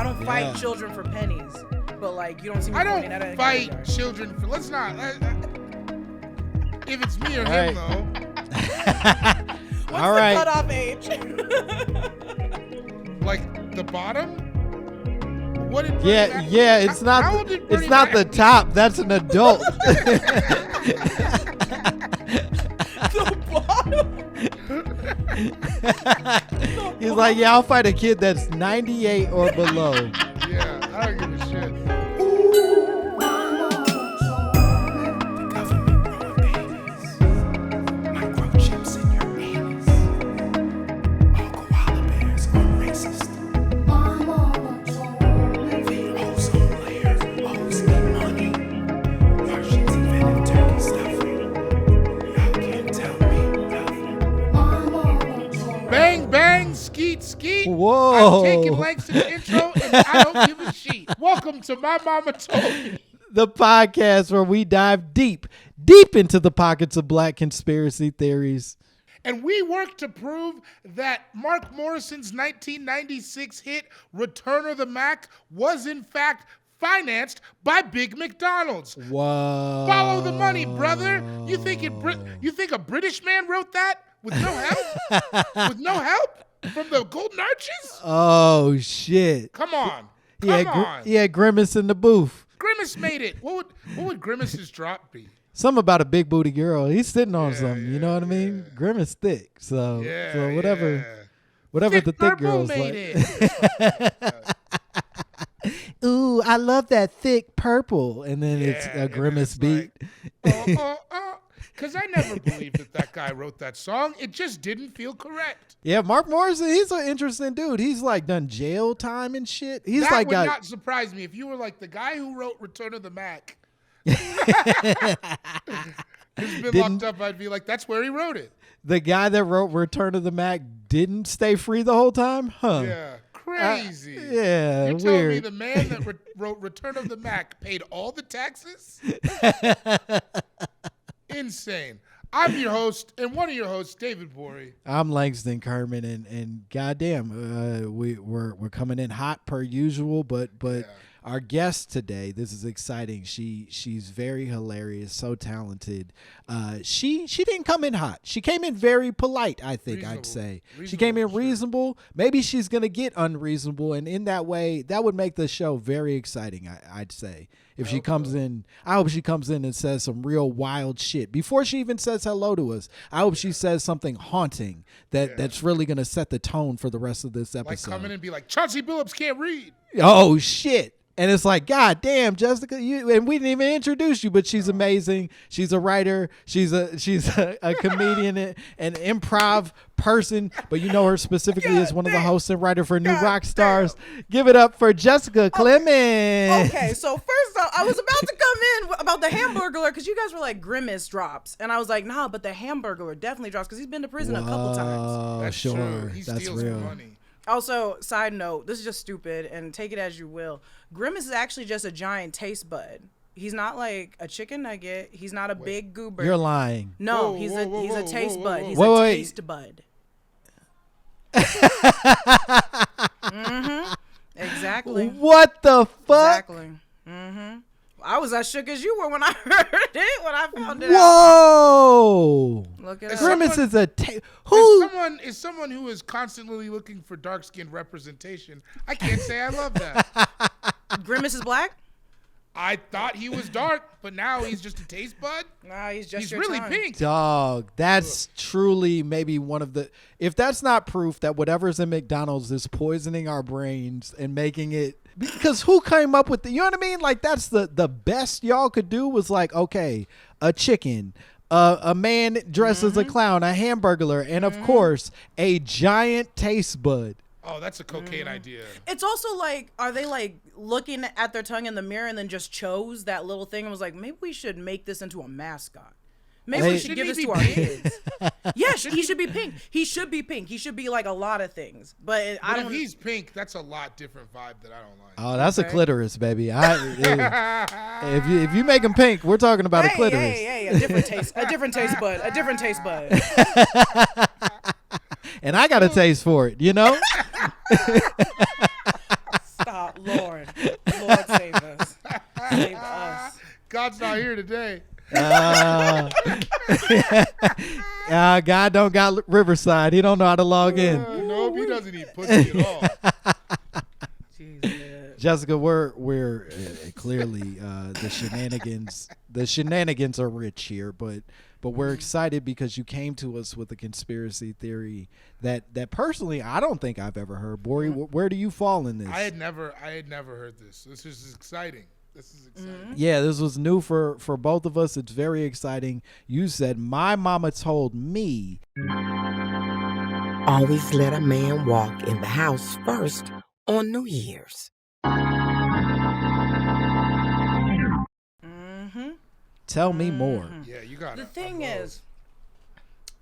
I don't fight children for pennies, but like you don't see me pointing at it. I don't fight children for. Let's not. If it's me or him, though. What's the cutoff age? Like the bottom? What did it's not the top. That's an adult. The bottom. He's like, yeah, I'll fight a kid that's 98 or below. Yeah, I don't give a shit. Skeet. Whoa. I'm taking Langston's intro and I don't give a shit. Welcome to My Mama Told Me. The podcast where we dive deep into the pockets of black conspiracy theories. And we work to prove that Mark Morrison's 1996 hit Return of the Mac was in fact financed by Big McDonald's. Whoa. Follow the money, brother. You think a British man wrote that with no help? With no help? From the Golden Arches? Oh, shit. Come on. He had Grimace in the booth. Grimace made it. What would Grimace's drop be? Something about a big booty girl. He's sitting on something. You know what I mean? Grimace thick. So whatever thick the thick girls made like. It. Ooh, I love that thick purple. And then it's a Grimace beat. Because I never believed that guy wrote that song. It just didn't feel correct. Yeah, Mark Morrison, he's an interesting dude. He's like done jail time and shit. That would not surprise me if you were like the guy who wrote Return of the Mac. He's been locked up. I'd be like, that's where he wrote it. The guy that wrote Return of the Mac didn't stay free the whole time? Huh. Yeah. Crazy. You're telling me the man that wrote Return of the Mac paid all the taxes? Insane. I'm your host, and one of your hosts, David Borey. I'm Langston Kerman, and goddamn, we're coming in hot per usual, but our guest today, this is exciting. She's very hilarious, so talented. She didn't come in hot. She came in very polite, I think. I'd say. She came in reasonable. Maybe she's gonna get unreasonable, and in that way, that would make the show very exciting. I'd say. If she comes in, I hope she comes in and says some real wild shit. Before she even says hello to us, I hope she says something haunting that's really going to set the tone for the rest of this episode. Like come in and be like, Chauncey Billups can't read. Oh, shit. And it's like, God damn, Jessica, and we didn't even introduce you, but she's amazing. She's a writer. She's a comedian and improv person, but you know her specifically as one of the hosts and writer for New Rockstars. Give it up for Jessica Clemons. Okay, so first off, I was about to come in about the Hamburglar because you guys were like Grimace drops, and I was like, nah, but the Hamburglar definitely drops because he's been to prison a couple times. That's sure. True. He That's steals real. money. Also, side note, this is just stupid, and take it as you will. Grimace is actually just a giant taste bud. He's not like a chicken nugget. He's not a big goober. You're lying. No, he's a taste bud. He's a taste bud. Mm-hmm. Exactly. What the fuck? Exactly. Mm-hmm. I was as shook as you were when I heard it, when I found it Whoa! out. Look at Grimace is a is someone who is constantly looking for dark-skinned representation. I can't say I love that. Grimace is black? I thought he was dark, but now he's just a taste bud. Nah, he's really tongue. pink. Dog, that's truly maybe one of the, if that's not proof that whatever's in McDonald's is poisoning our brains and making it, because who came up with the, you know what I mean? Like that's the best y'all could do was like, okay, a chicken, a man dressed as a clown, a hamburglar, and of course, a giant taste bud. Oh, that's a cocaine idea. It's also like, are they like looking at their tongue in the mirror and then just chose that little thing and was like, maybe we should make this into a mascot. Maybe we should give this to our kids. Yes, he should be pink. He should be pink. He should be like a lot of things. But if he's pink, that's a lot different vibe that I don't like. Oh, that's a clitoris, baby. If you make him pink, we're talking about a clitoris. Hey, a different taste. A different taste bud. A different taste bud. And I got a taste for it, you know? Stop. God's not here today. God don't got Riverside. He don't know how to log in. Nope, he doesn't eat pussy at all. Jessica, we're clearly the shenanigans are rich here, but we're excited because you came to us with a conspiracy theory that personally I don't think I've ever heard. Bori, where do you fall in this? I had never heard this. This is exciting. Yeah, this was new for both of us. It's very exciting. You said, my mama told me. Always let a man walk in the house first on New Year's. Tell me more. Yeah, you got it. The thing is,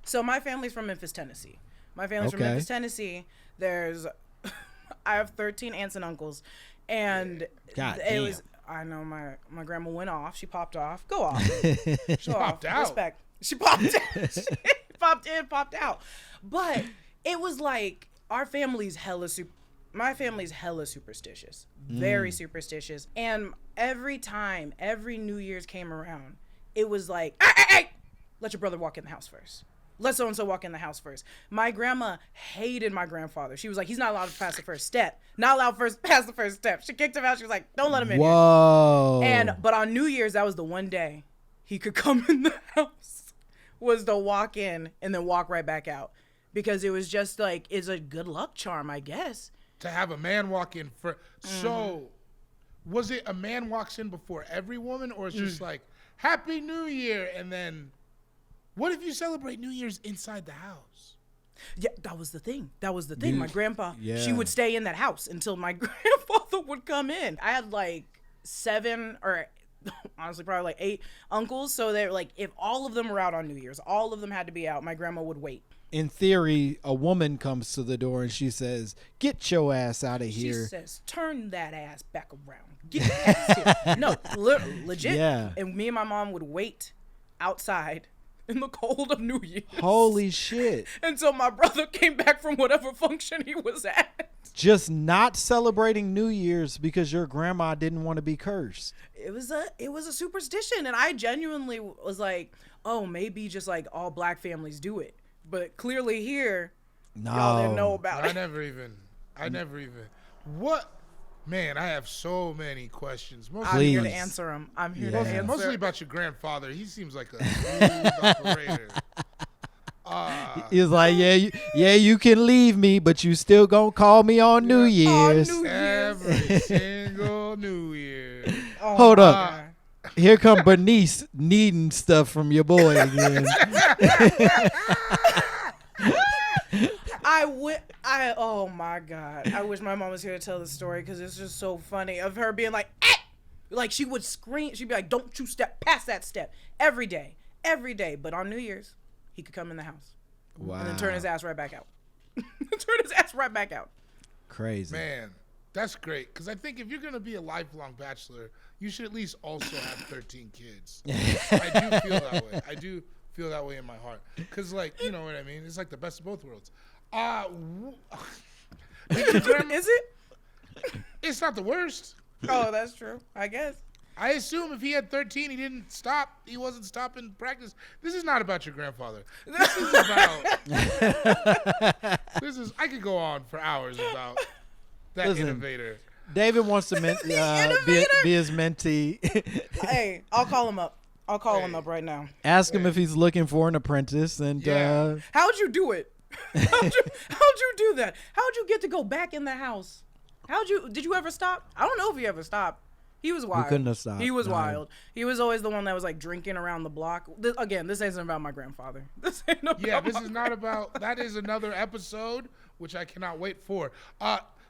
so my family's from Memphis, Tennessee. From Memphis, Tennessee. I have 13 aunts and uncles, and I know my grandma went off. She popped off. Go off. She popped out. Respect. She popped out. She popped in, popped out. But it was like my family's hella superstitious. Very superstitious. And every New Year's came around, it was like, hey, let your brother walk in the house first. Let so-and-so walk in the house first. My grandma hated my grandfather. She was like, he's not allowed to pass the first step. Not allowed to pass the first step. She kicked him out. She was like, don't let him in here. But on New Year's, that was the one day he could come in the house, was to walk in and then walk right back out. Because it was just like, it's a good luck charm, I guess. To have a man walk in for so was it a man walks in before every woman, or it's just like Happy New Year, and then what if you celebrate New Year's inside the house? Yeah, that was the thing. My grandpa, she would stay in that house until my grandfather would come in. I had like 7 or honestly probably like 8 uncles, so they're like, if all of them were out on New Year's, all of them had to be out, my grandma would wait. In theory, a woman comes to the door and she says, get your ass out of here. She says, turn that ass back around. Get your ass here. No, legit. Yeah. And me and my mom would wait outside in the cold of New Year's. Holy shit. Until my brother came back from whatever function he was at. Just not celebrating New Year's because your grandma didn't want to be cursed. It was a superstition. And I genuinely was like, oh, maybe just like all black families do it. But clearly here, y'all didn't know about it. I never even. What? Man, I have so many questions. I'm here to answer them. Mostly about your grandfather. He seems like a smooth operator. He's like, you can leave me, but you still gonna call me on New Year's. Every single New Year. Hold up. Here come Bernice needing stuff from your boy again. Oh my God. I wish my mom was here to tell the story because it's just so funny of her being like, eh! Like she would scream. She'd be like, don't you step past that step. Every day. But on New Year's, he could come in the house. Wow. And then turn his ass right back out. Crazy. Man, that's great. Because I think if you're going to be a lifelong bachelor, you should at least also have 13 kids. I do feel that way in my heart. Because, like, you know what I mean? It's like the best of both worlds. Is it? It's not the worst. Oh, that's true. I guess. I assume if he had 13, he didn't stop. He wasn't stopping practice. This is not about your grandfather. This is about. I could go on for hours about that innovator. David wants to be his mentee. Hey, I'll call him up. Him up right now. Ask him if he's looking for an apprentice. And how'd you do it? How'd you do that? How'd you get to go back in the house? Did you ever stop? I don't know if he ever stopped. He was wild. He couldn't have stopped. He was wild. He was always the one that was like drinking around the block. This isn't about my grandfather. This is not about. That is another episode, which I cannot wait for.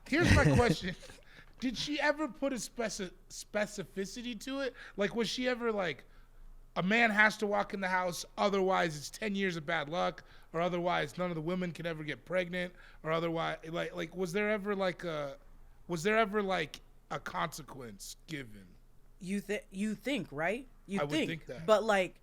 Here's my question. Did she ever put a specificity to it? Like, was she ever like, a man has to walk in the house, otherwise it's 10 years of bad luck, or otherwise none of the women can ever get pregnant, or otherwise, like was there ever a consequence given? You think, right? I would think that. But like,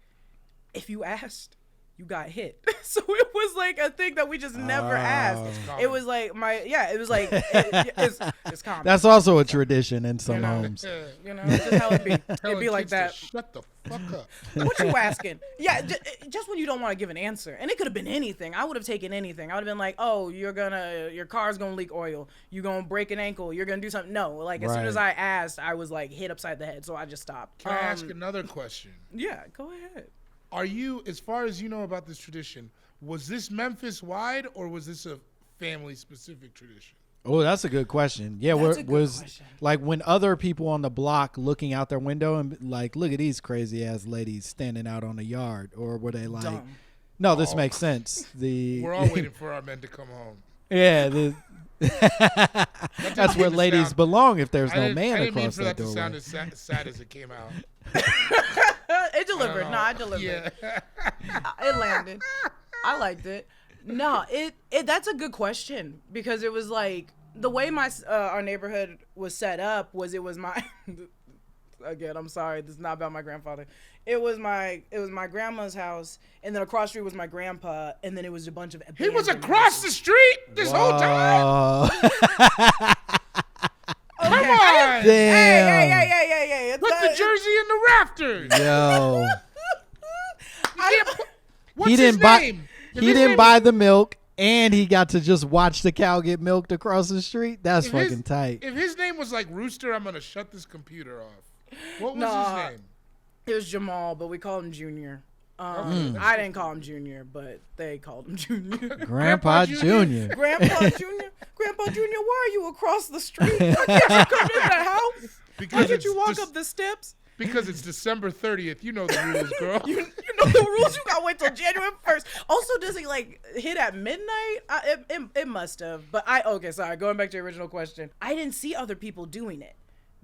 if you asked you got hit. So it was like a thing that we just never asked. It was like it's common. That's also a tradition in some homes. It's just how it be. It'd be like that. Shut the fuck up. What you asking? Yeah, just when you don't want to give an answer. And it could have been anything. I would have taken anything. I would have been like, oh, your car's going to leak oil. You're going to break an ankle. You're going to do something. No, like as soon as I asked, I was like hit upside the head. So I just stopped. Can I ask another question? Yeah, go ahead. Are you, as far as you know about this tradition, was this Memphis wide or was this a family specific tradition? Oh, that's a good question. Yeah, was like when other people on the block looking out their window and like, look at these crazy ass ladies standing out on the yard, or were they like, dumb. No, this makes sense. We're all waiting for our men to come home. Yeah, that's where ladies belong if there's no man across that doorway. I didn't mean for that to sound as sad as it came out. It delivered. No, I delivered. Yeah. It landed. I liked it. No, that's a good question because it was like the way our neighborhood was set up was it was my again, I'm sorry, this is not about my grandfather. It was my grandma's house, and then across the street was my grandpa, and then it was a bunch of he was across the street this whole time. Come on! Damn. Hey! Put the jersey in the rafters. Yo. What's he his didn't buy. name? He didn't buy the milk, and he got to just watch the cow get milked across the street. That's fucking tight. If his name was like Rooster, I'm gonna shut this computer off. What was his name? It was Jamal, but we called him Junior. I didn't call him Junior, but they called him Junior. Grandpa Junior. Grandpa Junior. Grandpa Junior, why are you across the street? Why can't you come in the house? Why can't you walk up the steps? Because it's December 30th. You know the rules, girl. You know the rules. You gotta wait till January 1st. Also, does he like hit at midnight? It must have. But sorry. Going back to your original question, I didn't see other people doing it,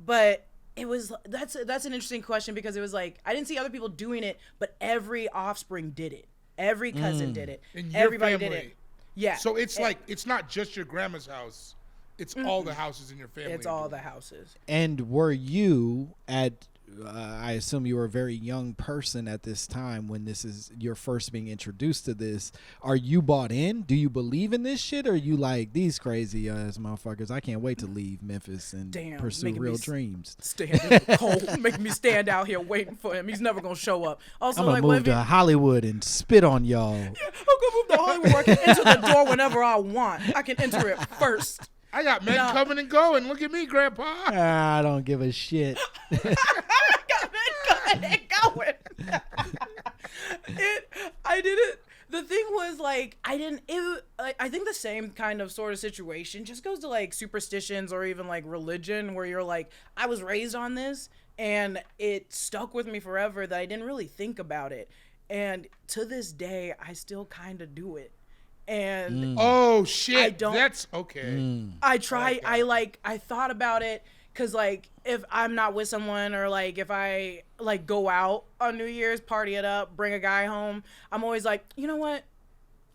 but it was that's an interesting question because it was like I didn't see other people doing it, but every offspring did it. Every cousin did it. And everybody family. did it. Yeah. So it's like it's not just your grandma's house. It's all the houses in your family. It's all the houses. And were you at? I assume you were a very young person at this time when this is your first being introduced to this. Are you bought in? Do you believe in this shit? Or are you like these crazy ass motherfuckers? I can't wait to leave Memphis and pursue real dreams. Stand in the cold, make me stand out here waiting for him. He's never gonna show up. Also, I'm gonna move to Hollywood and spit on y'all. Yeah, I'm gonna move to Hollywood where I can enter the door whenever I want. I can enter it first. I got men coming and going. Look at me, Grandpa. I don't give a shit. I got men coming and going. I didn't. The thing was like I think the same kind of sort of situation just goes to like superstitions or even like religion where you're like I was raised on this and it stuck with me forever that I didn't really think about it, and to this day I still kind of do it. And oh shit, that's okay. I try. I thought about it because like if I'm not with someone or like if I like go out on New Year's, party it up, bring a guy home, I'm always like, you know what?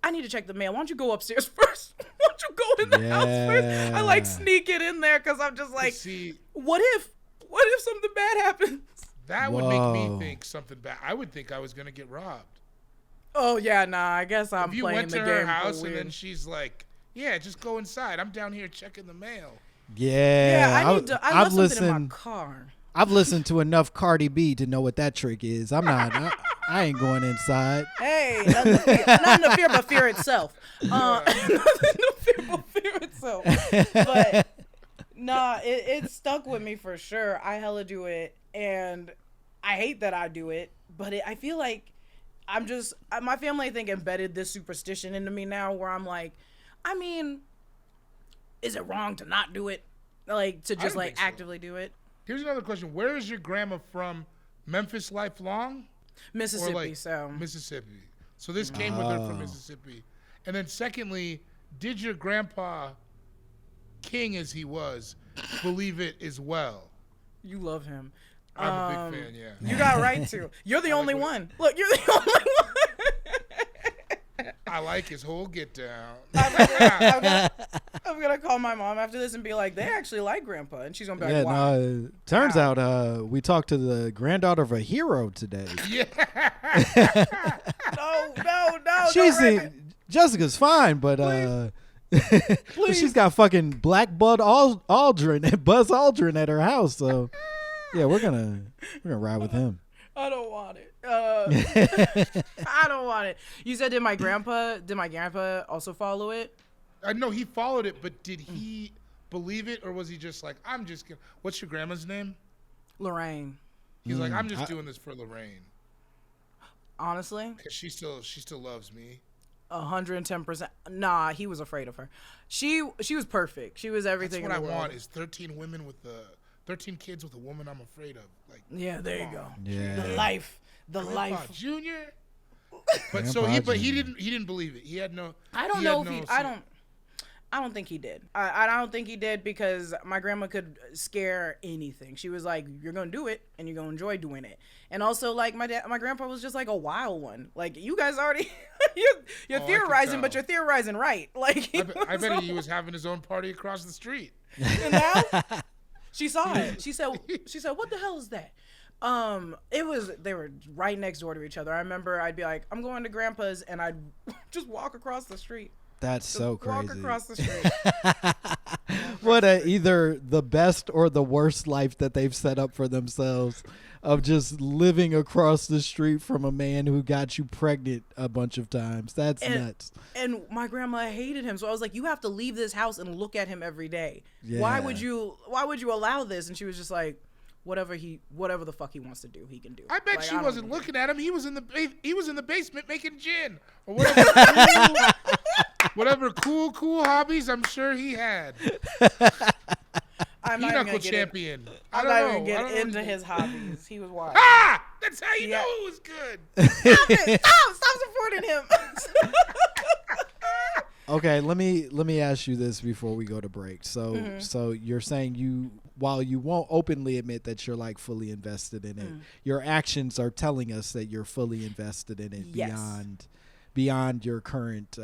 I need to check the mail. Why don't you go upstairs first? Why don't you go in the house first? I like sneak it in there because I'm just like, what if something bad happens? That would make me think something bad. I would think I was gonna get robbed. Oh yeah, nah. I guess I'm if you playing went the to game. her house and then she's like, "Yeah, just go inside. I'm down here checking the mail." Yeah, I left something in my car. I've listened to enough Cardi B to know what that trick is. I'm not. I ain't going inside. Hey, nothing to fear but fear itself. Nothing to fear but fear itself. But nah, it stuck with me for sure. I hella do it, and I hate that I do it, but I feel like. My family, I think, embedded this superstition into me now where I'm like, I mean, is it wrong to not do it? Like, to just, like, actively do it? Here's another question. Where is your grandma from? Memphis lifelong? Mississippi, Mississippi. So this came with her from Mississippi. And then secondly, did your grandpa, king as he was, believe it as well? You love him. I'm a big fan, yeah. You got right to. You're the only one. Look, you're the only one. I like his whole get down. I'm gonna call my mom after this and be like, they actually like Grandpa, and she's gonna be like, wow. No, turns out we talked to the granddaughter of a hero today. Yeah. Jessica's fine, but she's got fucking Black Buzz Aldrin at her house. So yeah, we're gonna ride with him. I don't want it. I don't want it. You said did my grandpa also follow it? No, he followed it, but did he believe it, or was he just like, I'm just gonna... What's your grandma's name? Lorraine. He's like, I'm just doing this for Lorraine. Honestly, because she still loves me. 110%. Nah, he was afraid of her. She was perfect. She was everything. That's what in the I world. want is 13 kids with a woman I'm afraid of. Like, yeah, there you go. Yeah, the life. Junior. But he didn't believe it. He had no. I don't think he did. I don't think he did because my grandma could scare anything. She was like, you're going to do it and you're going to enjoy doing it. And also, like, my grandpa was just like a wild one. Like, you guys already, you're theorizing, but you're theorizing right. Like, I bet he was having his own party across the street. And now, she saw it. She said, what the hell is that? They were right next door to each other. I remember I'd be like, I'm going to grandpa's, and I'd just walk across the street. That's so crazy. Walk across the street. What either the best or the worst life that they've set up for themselves of just living across the street from a man who got you pregnant a bunch of times. That's nuts. And my grandma hated him, so I was like, you have to leave this house and look at him every day. Yeah. Why would you allow this? And she was just like, whatever the fuck he wants to do, he can do. I bet she wasn't looking at him. He was in the basement making gin or whatever cool hobbies I'm sure he had. I'm not Pinochle champion. I'm not even getting into his hobbies. He was wild. Ah, that's how you know it was good. Stop it! Stop supporting him. Okay, let me ask you this before we go to break. So you're saying while you won't openly admit that you're like fully invested in it, your actions are telling us that you're fully invested in it. Yes. Beyond your current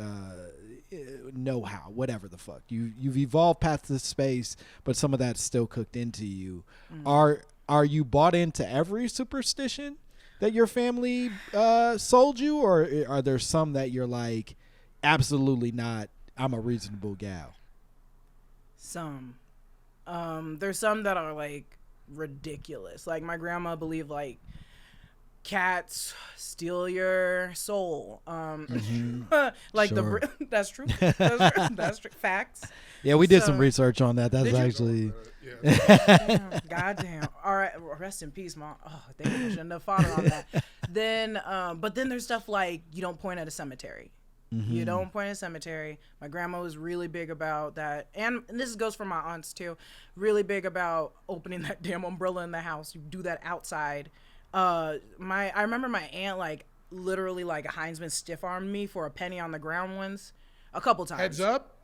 know-how, whatever the fuck. You've evolved past this space, but some of that's still cooked into you. Are you bought into every superstition that your family sold you, or are there some that you're like, absolutely not, I'm a reasonable gal? Some. There's some that are like ridiculous. Like my grandma believed like cats steal your soul. Like sure. That's true. That's true. Facts. Yeah, we did some research on that. That's actually. Goddamn. All right. Rest in peace, Mom. Oh, they shouldn't have fought on that. Then, but then there's stuff like you don't point at a cemetery. You don't point at a cemetery. My grandma was really big about that. And this goes for my aunts too. Really big about opening that damn umbrella in the house. You do that outside. I remember my aunt like literally like a Heinzman stiff armed me for a penny on the ground once, a couple times. Heads up?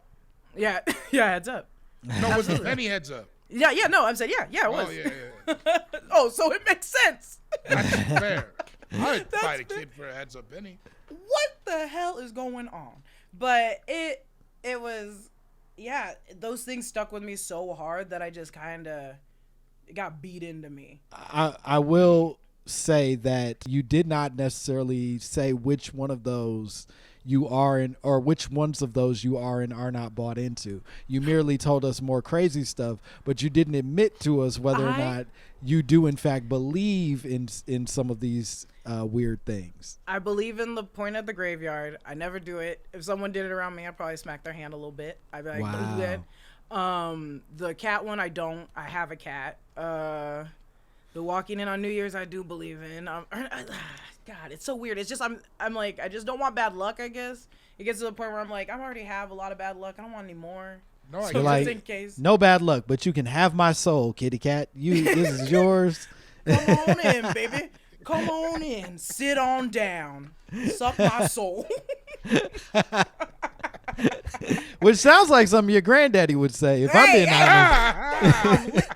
Yeah, heads up. No, was the penny heads up? Yeah, no, I'm saying yeah, it was. Oh yeah. Oh, so it makes sense. That's fair. I'd fight a kid for a heads up penny. What the hell is going on? But it was, yeah, those things stuck with me so hard that I just kind of got beat into me. I will say that you did not necessarily say which one of those you are in, or which ones of those you are and are not bought into. You merely told us more crazy stuff, but you didn't admit to us whether or not you do in fact believe in some of these weird things. I believe in the point at the graveyard. I never do it. If someone did it around me, I'd probably smack their hand a little bit. I'd be like, wow. Don't do that. The cat one, I don't. I have a cat. The walking in on New Year's, I do believe in. God, it's so weird. It's just I'm like, I just don't want bad luck, I guess. It gets to the point where I'm like, I already have a lot of bad luck. I don't want any more. No, so like, just in case. No bad luck, but you can have my soul, kitty cat. This is yours. Come on in, baby. Come on in. Sit on down. Suck my soul. Which sounds like something your granddaddy would say, if I'm being honest.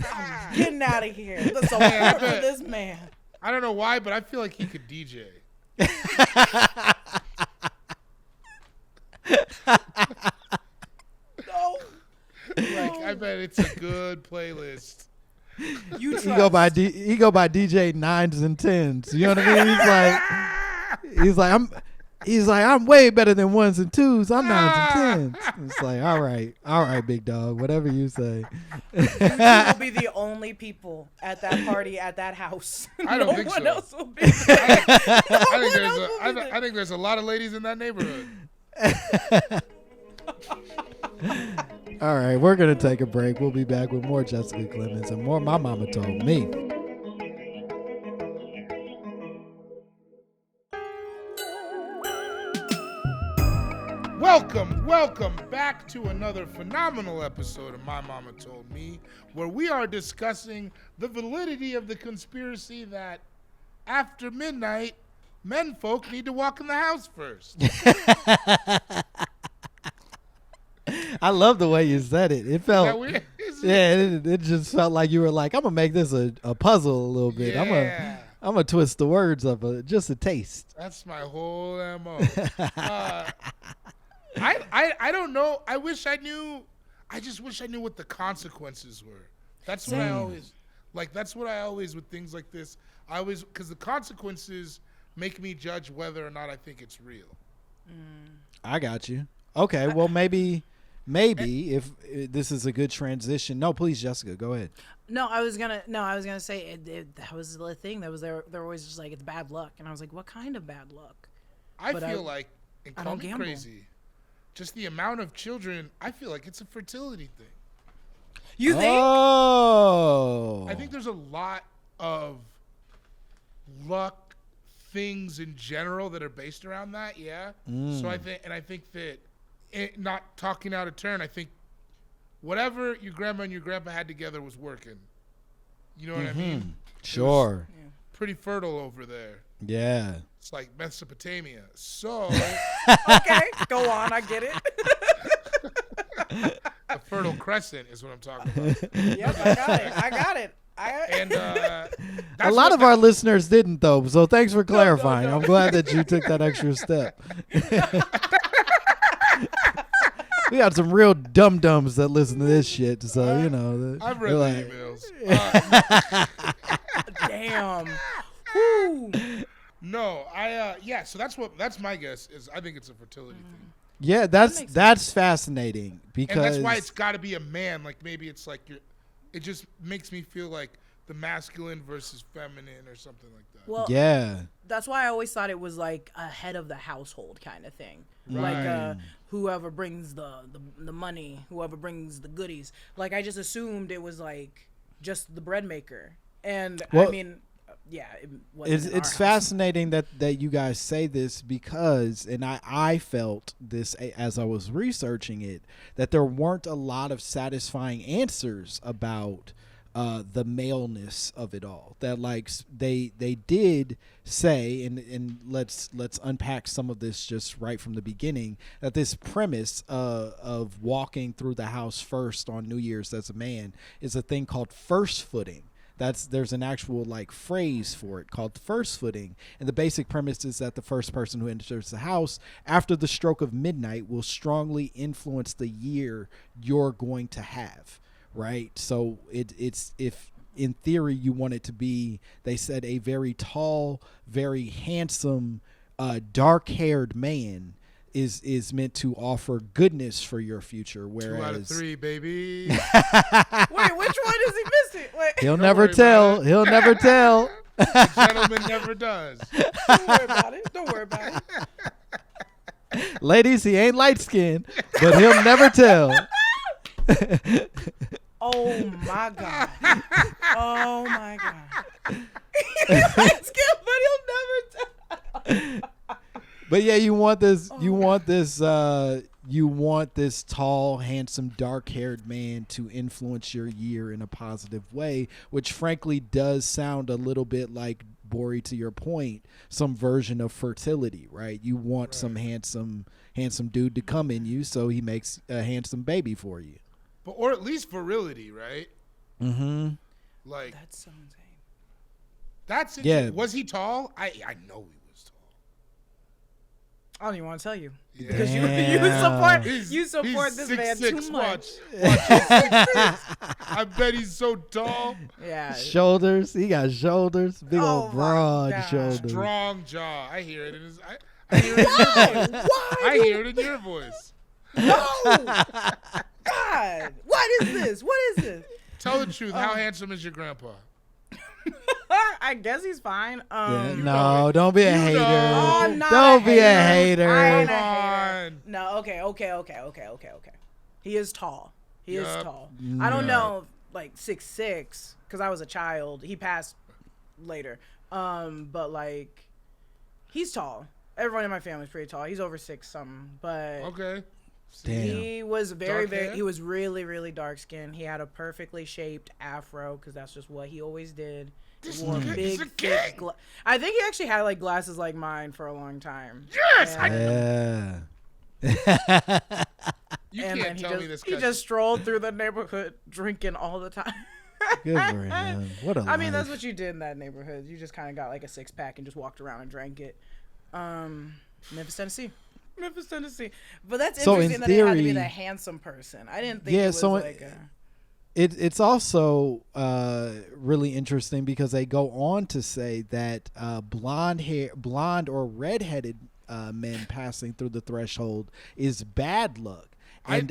I'm getting out of here. The support for this man. I don't know why, but I feel like he could DJ. No. Like, I bet it's a good playlist. He go by DJ 9s and 10s. You know what I mean? He's like, He's like, I'm way better than ones and twos. I'm nines and tens. It's like, all right, big dog, whatever you say. You two will be the only people at that party at that house. I don't think so. No one else will be there. I think there's a lot of ladies in that neighborhood. All right, we're going to take a break. We'll be back with more Jessica Clemons and more My Mama Told Me. Welcome back to another phenomenal episode of My Mama Told Me, where we are discussing the validity of the conspiracy that after midnight, menfolk need to walk in the house first. I love the way you said it. It felt, weird? it just felt like you were like, I'm gonna make this a puzzle a little bit. Yeah. I'm gonna twist the words up just a taste. That's my whole MO. I don't know. I wish I knew. I just wish I knew what the consequences were. That's what I always like. That's what I always with things like this. Because the consequences make me judge whether or not I think it's real. I got you. Okay, well maybe if this is a good transition. No, please, Jessica, go ahead. I was gonna say that was the thing that was there. They're always just like, it's bad luck, and I was like, what kind of bad luck? I feel like, and I call don't me gamble. crazy, just the amount of children. I feel like it's a fertility thing. You think? Oh, I think there's a lot of luck things in general that are based around that. Yeah. So I think that. Not talking out of turn, I think whatever your grandma and your grandpa had together was working. You know what I mean? Sure. Pretty fertile over there. Yeah. It's like Mesopotamia. So Okay, go on. I get it. the Fertile Crescent is what I'm talking about. Yep, I got it. And a lot of our listeners didn't, though. So thanks for clarifying. No. I'm glad that you took that extra step. We got some real dum-dums that listen to this shit, so, you know. I've read the emails. Damn. Woo. No, so that's my guess, is I think it's a fertility thing. Yeah, that's fascinating, because. And that's why it's got to be a man. Like, maybe it's like it just makes me feel like the masculine versus feminine or something like that. Well, yeah. That's why I always thought it was like a head of the household kind of thing. Right. Like whoever brings the money, whoever brings the goodies. Like, I just assumed it was like just the bread maker. And well, I mean, yeah, it's fascinating that you guys say this, because, and I felt this as I was researching it, that there weren't a lot of satisfying answers about the maleness of it all. That, like, they did say, and let's unpack some of this just right from the beginning, that this premise of walking through the house first on New Year's as a man is a thing called first footing. There's an actual like phrase for it called first footing, and the basic premise is that the first person who enters the house after the stroke of midnight will strongly influence the year you're going to have. Right. So it's if in theory you want it to be, they said, a very tall, very handsome, dark-haired man is meant to offer goodness for your future. Whereas 2 out of 3, baby. Wait, which one is he missing? Wait. He'll never tell. He'll never tell. The gentleman never does. Don't worry about it. Don't worry about it. Ladies, he ain't light-skinned, but he'll never tell. Oh my God. Oh my God. He's light-skinned, but he'll never tell. But yeah, you want this tall, handsome, dark-haired man to influence your year in a positive way, which frankly does sound a little bit like, Bori, to your point, some version of fertility, right? You want some handsome dude to come in you, so he makes a handsome baby for you. Or at least virility, right? Mm-hmm. Like, that's so insane. That's it. Yeah. Was he tall? I know he was tall. I don't even want to tell you. Yeah. Because you support this man too much. Watch, he's 6'6". I bet he's so tall. Yeah. Shoulders. He got shoulders. Big old broad God. shoulders. Strong jaw. I hear it. I hear it in your voice. Why? I hear it in your voice. No. God. What is this? What is this? Tell the truth. How handsome is your grandpa? I guess he's fine. No, don't be a hater. Oh, I'm not Don't a be a hater. I hater. ain't a Come hater. on. No, okay. He is tall. He is Yup. tall. I don't know, like 6'6", because I was a child. He passed later. But like, he's tall. Everyone in my family is pretty tall. He's over 6 something, but Okay. Damn. he was Dark hair? he was really, really dark skinned. He had a perfectly shaped afro because that's just what he always did. This He wore nigga is a thick king. I think he actually had like glasses like mine for a long time. Yes. And- Yeah. You and can't then tell me this he guy. just strolled through the neighborhood drinking all the time. Good for him. What a I mean, life. that's what you did in that neighborhood. You just kind of got like a 6-pack and just walked around and drank it. Memphis, Tennessee. But that's So in interesting that it had to be theory- the handsome person. I didn't think Yeah, it was so like a... It's also really interesting because they go on to say that blonde or redheaded men passing through the threshold is bad luck. And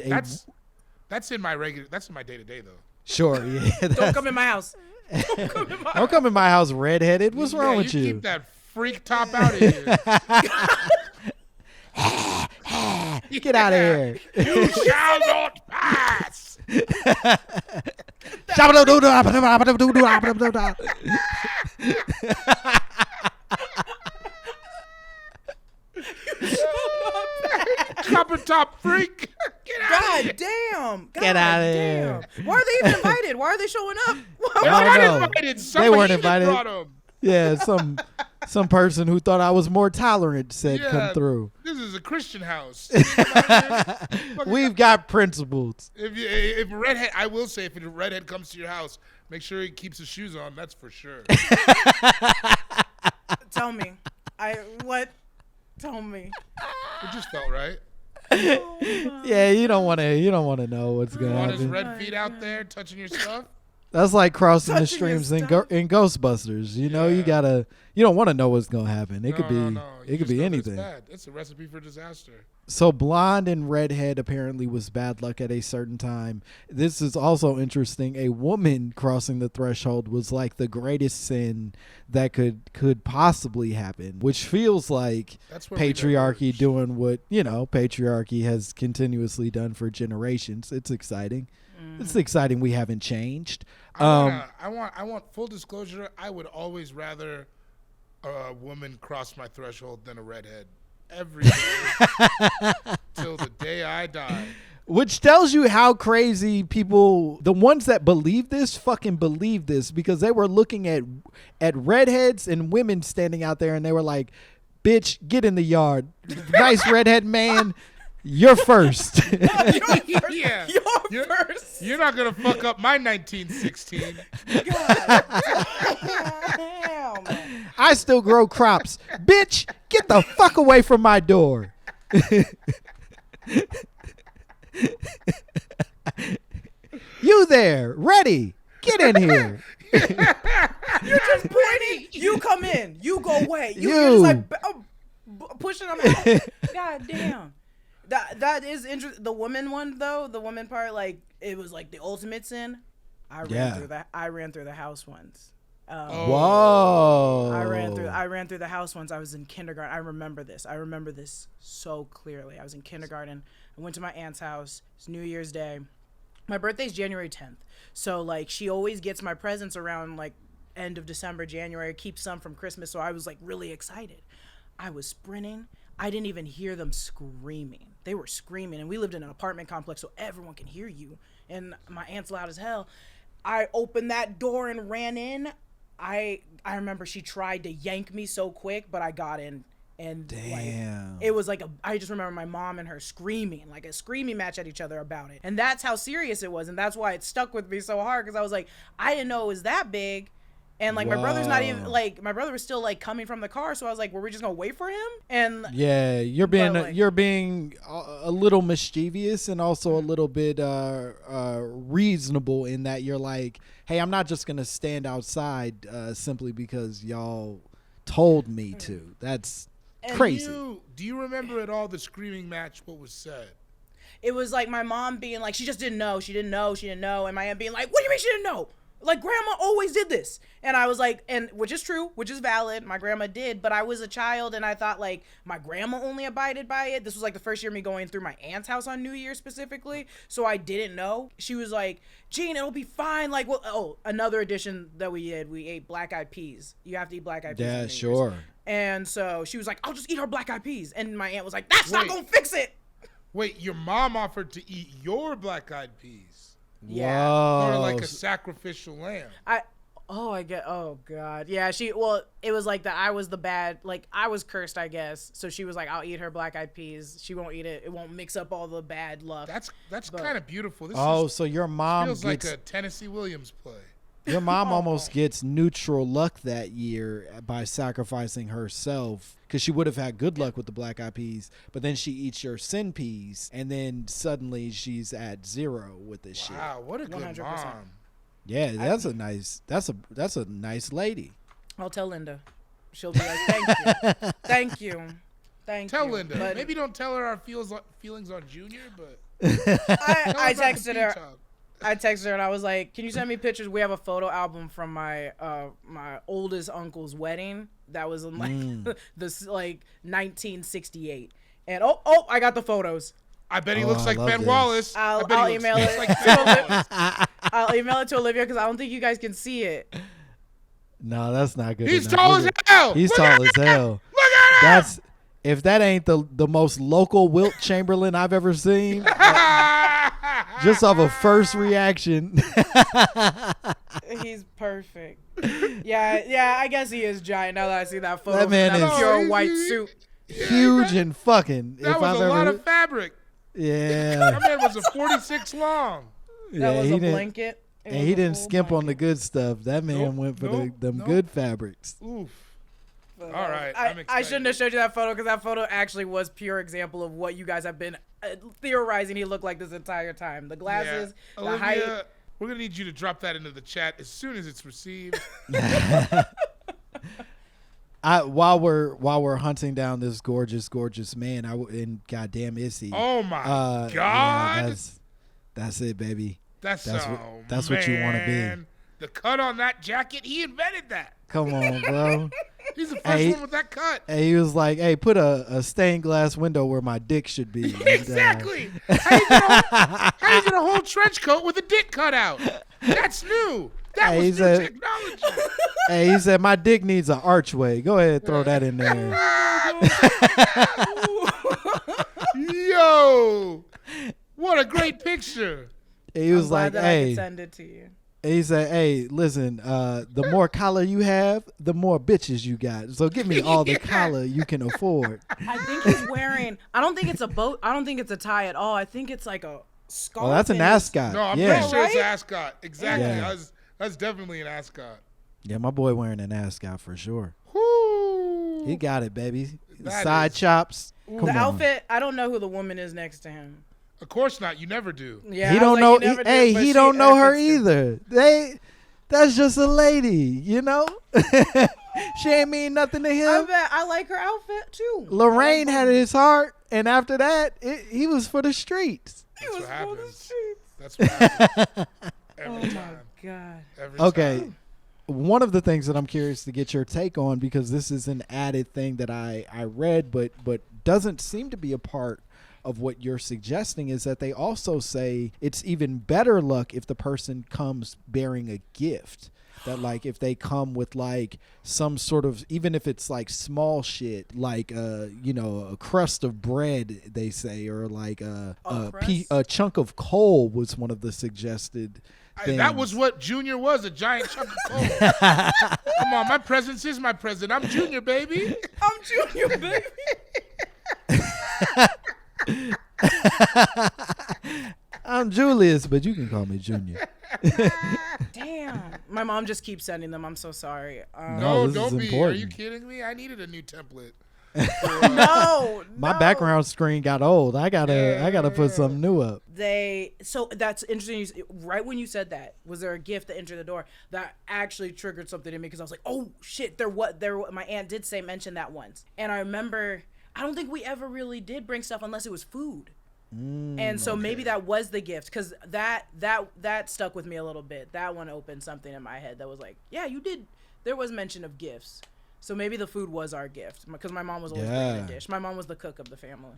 that's in my day to day though. sure, yeah. Don't come in my house. Don't come in my house redheaded. What's Yeah, wrong with you? Keep that freak top out of here. Get out of here. You shall not pass. Copper top freak. Get out of God here. damn. God Get outta damn. here. Why are they even invited? Why are they showing up? I They're don't not know. invited. They Somebody weren't even invited. brought 'em. Yeah, some person who thought I was more tolerant said Yeah, come through. This is a Christian house. We've got principles. If a redhead, I will say, if a redhead comes to your house, make sure he keeps his shoes on. That's for sure. Tell me. Tell me. It just felt right. Yeah, you don't want to know what's going Want to his happen. red feet out there touching your stuff? That's like crossing the Touching your streams in, stuff. in Ghostbusters. You know, you don't want to know what's going to happen. It could be You it could just be know that anything. It's bad. It's a recipe for disaster. So blonde and redhead apparently was bad luck at a certain time. This is also interesting. A woman crossing the threshold was like the greatest sin that could possibly happen, which feels like That's where we patriarchy diverge. doing what, patriarchy has continuously done for generations. It's exciting. It's exciting we haven't changed. I want full disclosure. I would always rather a woman cross my threshold than a redhead. Every day till the day I die. Which tells you how crazy people, the ones that believe this, fucking believe this, because they were looking at redheads and women standing out there and they were like, bitch, get in the yard. Nice redhead man, you're first. Yeah. You're first. You're not gonna fuck up my 1916. Damn. I still grow crops. Bitch, get the fuck away from my door. You there, ready. Get in here. You're just pointing. You come in. You go away. You're You. just like pushing them out. God damn. That is interesting. The woman one though, the woman part, like it was like the ultimate sin. I ran through the house once. Whoa. I ran through the house once. I was in kindergarten. I remember this so clearly. I was in kindergarten. I went to my aunt's house. It's New Year's Day. My birthday's January 10th. So like she always gets my presents around like end of December, January, keeps some from Christmas. So I was like really excited. I was sprinting. I didn't even hear them screaming. They were screaming, and we lived in an apartment complex, so everyone can hear you. And my aunt's loud as hell. I opened that door and ran in. I remember she tried to yank me so quick, but I got in. And Damn. like, it was like I just remember my mom and her screaming, like a screaming match at each other about it. And that's how serious it was. And that's why it stuck with me so hard. Cause I was like, I didn't know it was that big. And like, my brother's not even like, my brother was still like coming from the car. So I was like, were we just gonna wait for him? And yeah, you're being a little mischievous and also a little bit reasonable in that you're like, hey, I'm not just gonna stand outside simply because y'all told me to. Crazy. Do you remember at all the screaming match? What was said? It was like my mom being like, she just didn't know. She didn't know. She didn't know. And my aunt being like, what do you mean she didn't know? Like, grandma always did this. And I was like, and which is true, which is valid. My grandma did. But I was a child and I thought like my grandma only abided by it. This was like the first year of me going through my aunt's house on New Year specifically. So I didn't know. She was like, Gene, it'll be fine. Like, well, oh, another addition that we did. We ate black eyed peas. You have to eat black eyed peas. Yeah, sure. And so she was like, I'll just eat her black eyed peas. And my aunt was like, that's not going to fix it. Wait, your mom offered to eat your black eyed peas. Yeah. Whoa. Or like a sacrificial lamb. Oh God. Yeah, it was like that I was the bad, like I was cursed, I guess. So she was like, I'll eat her black eyed peas. She won't eat it. It won't mix up all the bad luck. That's kind of beautiful. So your mom feels like a Tennessee Williams play. Your mom almost gets neutral luck that year by sacrificing herself, because she would have had good luck with the black eyed peas, but then she eats your sin peas, and then suddenly she's at 0 with this shit. Wow, what a good 100%. Mom. Yeah, that's a nice lady. I'll tell Linda. She'll be like, thank you. Thank you. Tell Linda. But maybe don't tell her our feelings on Junior, but I texted her. I texted her and I was like, can you send me pictures? We have a photo album from my my oldest uncle's wedding. That was in like this like 1968. And I got the photos. I bet he looks like Ben Wallace. I'll email it. I'll email it to Olivia because I don't think you guys can see it. No, that's not good. He's tall as hell. He's tall as hell. Look at him. If that ain't the most local Wilt Chamberlain I've ever seen. Just off a first reaction. He's perfect. Yeah, I guess he is giant now that I see that photo. That man is pure white suit. Huge and fucking. That was a lot of fabric. Yeah. That man was a 46 long. That was a blanket. And he didn't skimp on the good stuff. That man went for them good fabrics. Oof. All right. I shouldn't have showed you that photo because that photo actually was pure example of what you guys have been theorizing he looked like this entire time. The glasses, the Olivia, height. We're going to need you to drop that into the chat as soon as it's received. While we're hunting down this gorgeous man, and goddamn is he? Oh my God! Yeah, that's it, baby. That's what you want to be. The cut on that jacket, he invented that. Come on, bro. He's the first one with that cut. And he was like, "Hey, put a stained glass window where my dick should be." Exactly. How you get a whole trench coat with a dick cut out? That's new. That was new technology. Hey, he said, my dick needs an archway. Go ahead, throw that in there. Yo, what a great picture. He was like, hey. I could send it to you. He said, hey, listen, the more collar you have, the more bitches you got. So give me all the collar you can afford. I think he's wearing, I don't think it's a boat. I don't think it's a tie at all. I think it's like a scarf. Oh, that's an ascot. No, I'm pretty sure it's an ascot. Exactly. Yeah. That's definitely an ascot. Yeah, my boy wearing an ascot for sure. Woo. He got it, baby. Side chops. The outfit, I don't know who the woman is next to him. Of course not. You never do. Yeah, he don't know. He don't know her either. That's just a lady, you know. She ain't mean nothing to him. I bet I like her outfit too. Lorraine had his heart, and after that, he was for the streets. That's what happens. That's what happens. Every time. My God. Every time. One of the things that I'm curious to get your take on, because this is an added thing that I read, but doesn't seem to be a part of what you're suggesting, is that they also say it's even better luck if the person comes bearing a gift. That like if they come with like some sort of, even if it's like small shit, like a crust of bread, they say, or like a chunk of coal was one of the suggested things. That was what Junior was, a giant chunk of coal. Come on, my presence is my present. I'm Junior, baby. I'm Junior, baby. I'm Julius, but you can call me Junior. Damn. My mom just keeps sending them. I'm so sorry. No, don't be. Important. Are you kidding me? I needed a new template. No, My no. background screen got old. I gotta put something new up. So that's interesting. Right when you said that, was there a gift that entered the door that actually triggered something in me? Because I was like, oh shit, my aunt did mention that once, and I remember I don't think we ever really did bring stuff unless it was food. And so maybe that was the gift, because that stuck with me a little bit. That one opened something in my head that was like, yeah, you did. There was mention of gifts. So maybe the food was our gift, because my mom was always bringing a dish. My mom was the cook of the family.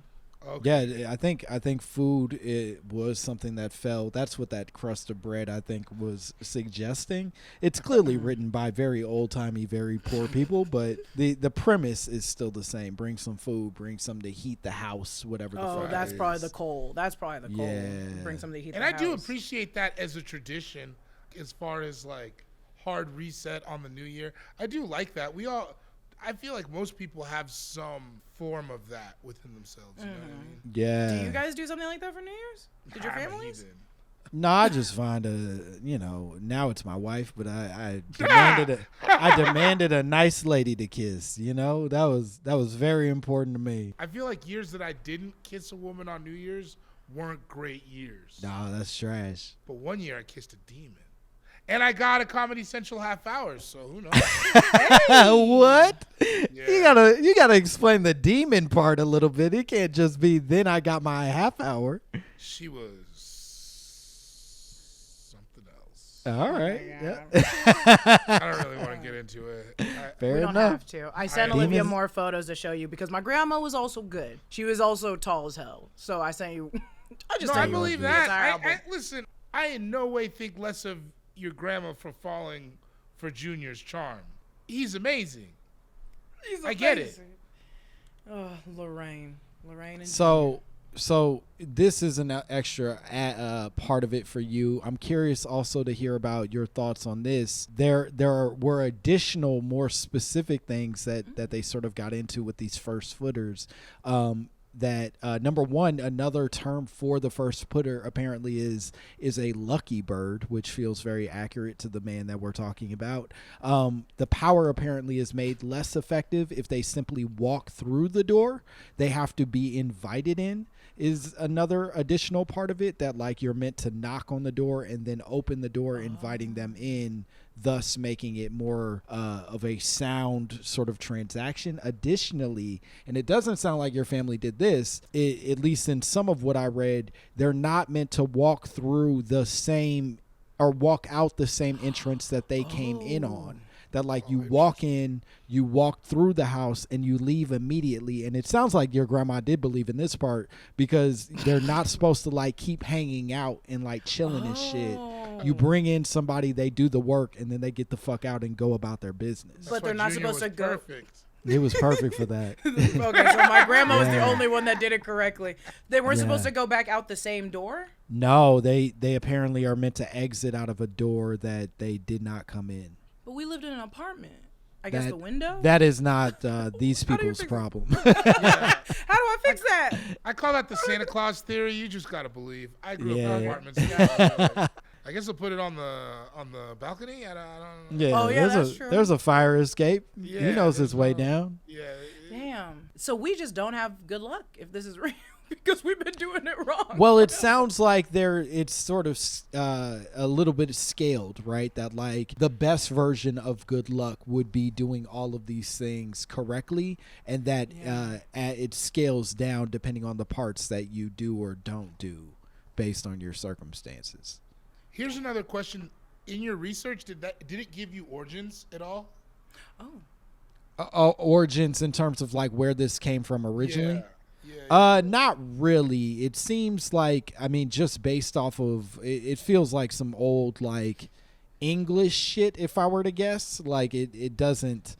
Okay. Yeah, I think food was something that fell. That's what that crust of bread, I think, was suggesting. It's clearly written by very old-timey, very poor people, but the premise is still the same. Bring some food, bring something to heat the house, whatever the fuck that's is. probably the coal. That's probably the coal. Yeah. Bring something to heat the house. And I do appreciate that as a tradition, as far as like hard reset on the new year. I do like that. I feel like most people have some form of that within themselves. You know what I mean? Yeah. Do you guys do something like that for New Year's? Did your families? No, I just find now it's my wife, but I demanded a nice lady to kiss. That was very important to me. I feel like years that I didn't kiss a woman on New Year's weren't great years. No, that's trash. But one year I kissed a demon. And I got a Comedy Central half hour, so who knows? What? Yeah. You gotta explain the demon part a little bit. It can't just be then I got my half hour. She was something else. All right. I don't really want to get into it. Fair We don't enough. have to. I sent Olivia more photos to show you, because my grandma was also good. She was also tall as hell. So I sent you. I believe that. I Listen, I in no way think less of your grandma for falling for Junior's charm. He's amazing. I get it. Oh, Lorraine and So this is an extra part of it for you. I'm curious also to hear about your thoughts on this. There were additional, more specific things that they sort of got into with these first footers. That number one, another term for the first footer apparently is a lucky bird, which feels very accurate to the man that we're talking about. The power apparently is made less effective if they simply walk through the door. They have to be invited in, is another additional part of it, that like you're meant to knock on the door and then open the door, inviting them in, thus making it more of a sound sort of transaction. Additionally, and it doesn't sound like your family did this, at least in some of what I read, they're not meant to walk through the same or walk out the same entrance that they came in on. That like you walk in, you walk through the house, and you leave immediately. And it sounds like your grandma did believe in this part, because they're not supposed to like keep hanging out and like chilling and shit. You bring in somebody, they do the work, and then they get the fuck out and go about their business. But they're not supposed to go. Perfect. It was perfect for that. Okay, so my grandma was the only one that did it correctly. They weren't supposed to go back out the same door? No, they apparently are meant to exit out of a door that they did not come in. But we lived in an apartment. I guess the window? That is not these people's problem. How do I fix that? I call that the Santa Claus theory. You just gotta believe. I grew up in apartments. I guess I'll put it on the balcony. I don't know. Yeah, Oh, yeah, that's true. There's a fire escape. Yeah, he knows his way down. Yeah. Damn. So we just don't have good luck if this is real, because we've been doing it wrong. Well, it sounds like it's sort of a little bit scaled, right? That like the best version of good luck would be doing all of these things correctly, and that it scales down depending on the parts that you do or don't do based on your circumstances. Here's another question. In your research, did it give you origins at all? Origins in terms of like where this came from originally? Yeah. Not really. It seems like, I mean, just based off of, it feels like some old like English shit, if I were to guess. Like it doesn't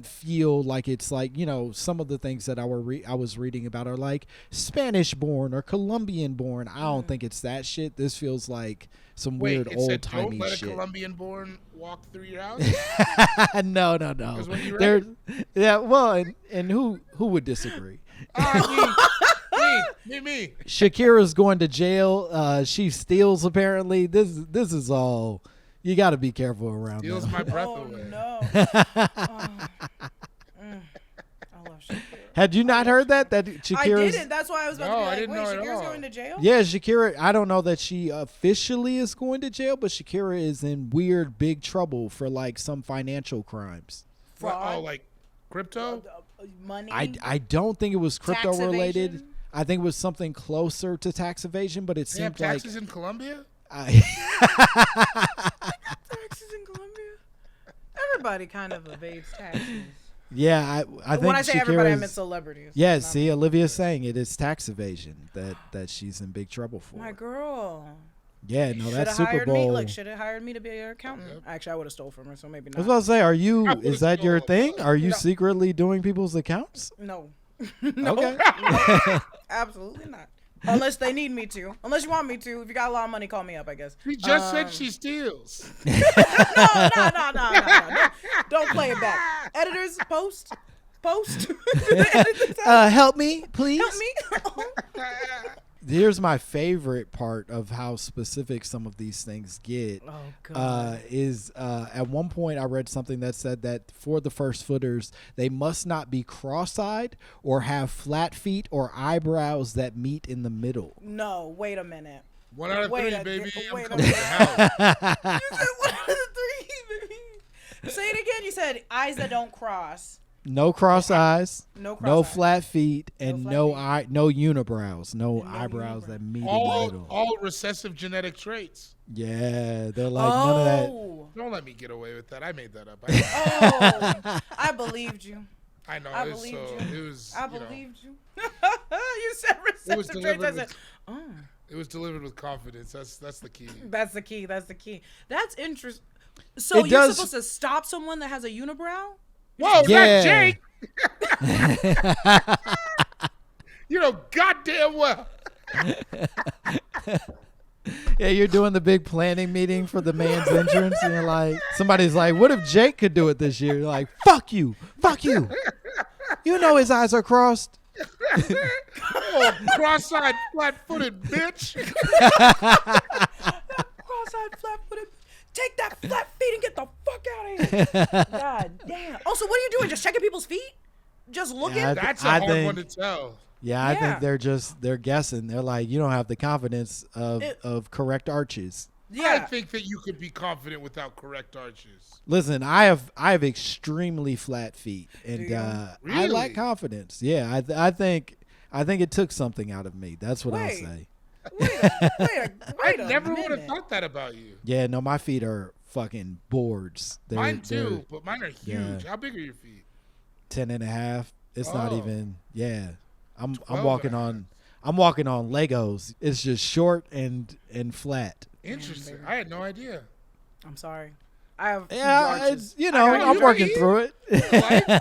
feel like it's like, some of the things that I was reading about are like Spanish born or Colombian born. I don't think it's that shit. This feels like some weird old timey shit. Don't let shit. a Colombian born walk through your house. No. Yeah, well, and who would disagree? Me. Shakira's going to jail. She steals apparently. This is all. You got to be careful around. Steals my breath away. No. I love Shakira. Had you not heard that Shakira's? I didn't. That's why I was about to be I like, didn't wait, know at Shakira's all. going to jail? Yeah, Shakira. I don't know that she officially is going to jail, but Shakira is in weird big trouble for like some financial crimes. Fraud. Oh, like crypto? Money. I don't think it was crypto Tax related. evasion? I think it was something closer to tax evasion, but it They have seemed like taxes in Colombia? Taxes in Colombia. Everybody kind of evades taxes. yeah, I think When I say everybody, I Shakira's- meant celebrities. Yeah, Not see, Olivia's saying it is tax evasion that she's in big trouble for. my girl. Yeah, no, Should that's have Super hired Bowl. me. Look, should have hired me to be your accountant. Actually, I would have stole from her, so maybe I was not. about to say, would've is that your stolen. thing? Are you No. secretly doing people's accounts? No. No. Okay. Absolutely not. Unless they need me to. Unless you want me to. If you got a lot of money, call me up, I guess. She just said she steals. No. Don't play it back. Editors, post. Help me, please. Help me. Here's my favorite part of how specific some of these things get. Oh, God. Is at one point I read something that said that for the first footers, they must not be cross-eyed or have flat feet or eyebrows that meet in the middle. No, wait a minute. 1 out of Wait 3, a- baby. wait I'm a coming to the house. You said 1 out of 3, baby. Say it again. You said eyes that don't cross. No cross eyes, No cross no eyes. flat feet, and flat no feet. no unibrows, no And no eyebrows unibrow. that meet in the All middle. recessive genetic traits. Yeah, they're like none of that. Oh. Don't let me get away with that. I made that up. Oh. I believed you. I know. I it was believed so. you. It was. I you know, believed you. You said recessive traits. I delivered said, with- oh. it was delivered with confidence. That's the key. That's the key. That's the key. That's interesting. So It you're does- supposed to stop someone that has a unibrow? Whoa, Yeah. not Jake. You know goddamn well. Yeah, you're doing the big planning meeting for the man's entrance, and you're like, somebody's like, "What if Jake could do it this year?" You're like, "Fuck you, fuck you." You know his eyes are crossed. Oh, cross-eyed, flat-footed bitch. Cross-eyed, flat-footed. Take that flat feet and get the fuck out of here. God damn. Also, what are you doing? Just checking people's feet? Just looking? Yeah, That's a I hard think- one to tell. Yeah, I Yeah. think they're guessing. They're like, you don't have the confidence of correct arches. I think that you could be confident without correct arches. Listen, I have extremely flat feet, and you? I Really? lack confidence. Yeah, I think it took something out of me. That's what I'll Wait. say. I Wait a never would have minute. thought that about you. Yeah, no, my feet are fucking boards. Mine too, but mine are huge. Yeah. How big are your feet? 10 and a half. It's not Oh. even. Yeah, I'm 12 walking and a on. I'm walking on Legos. It's just short and flat. Interesting. baby. I had no idea. I'm sorry. I have Yeah, arches. it's, I'm you working don't through it.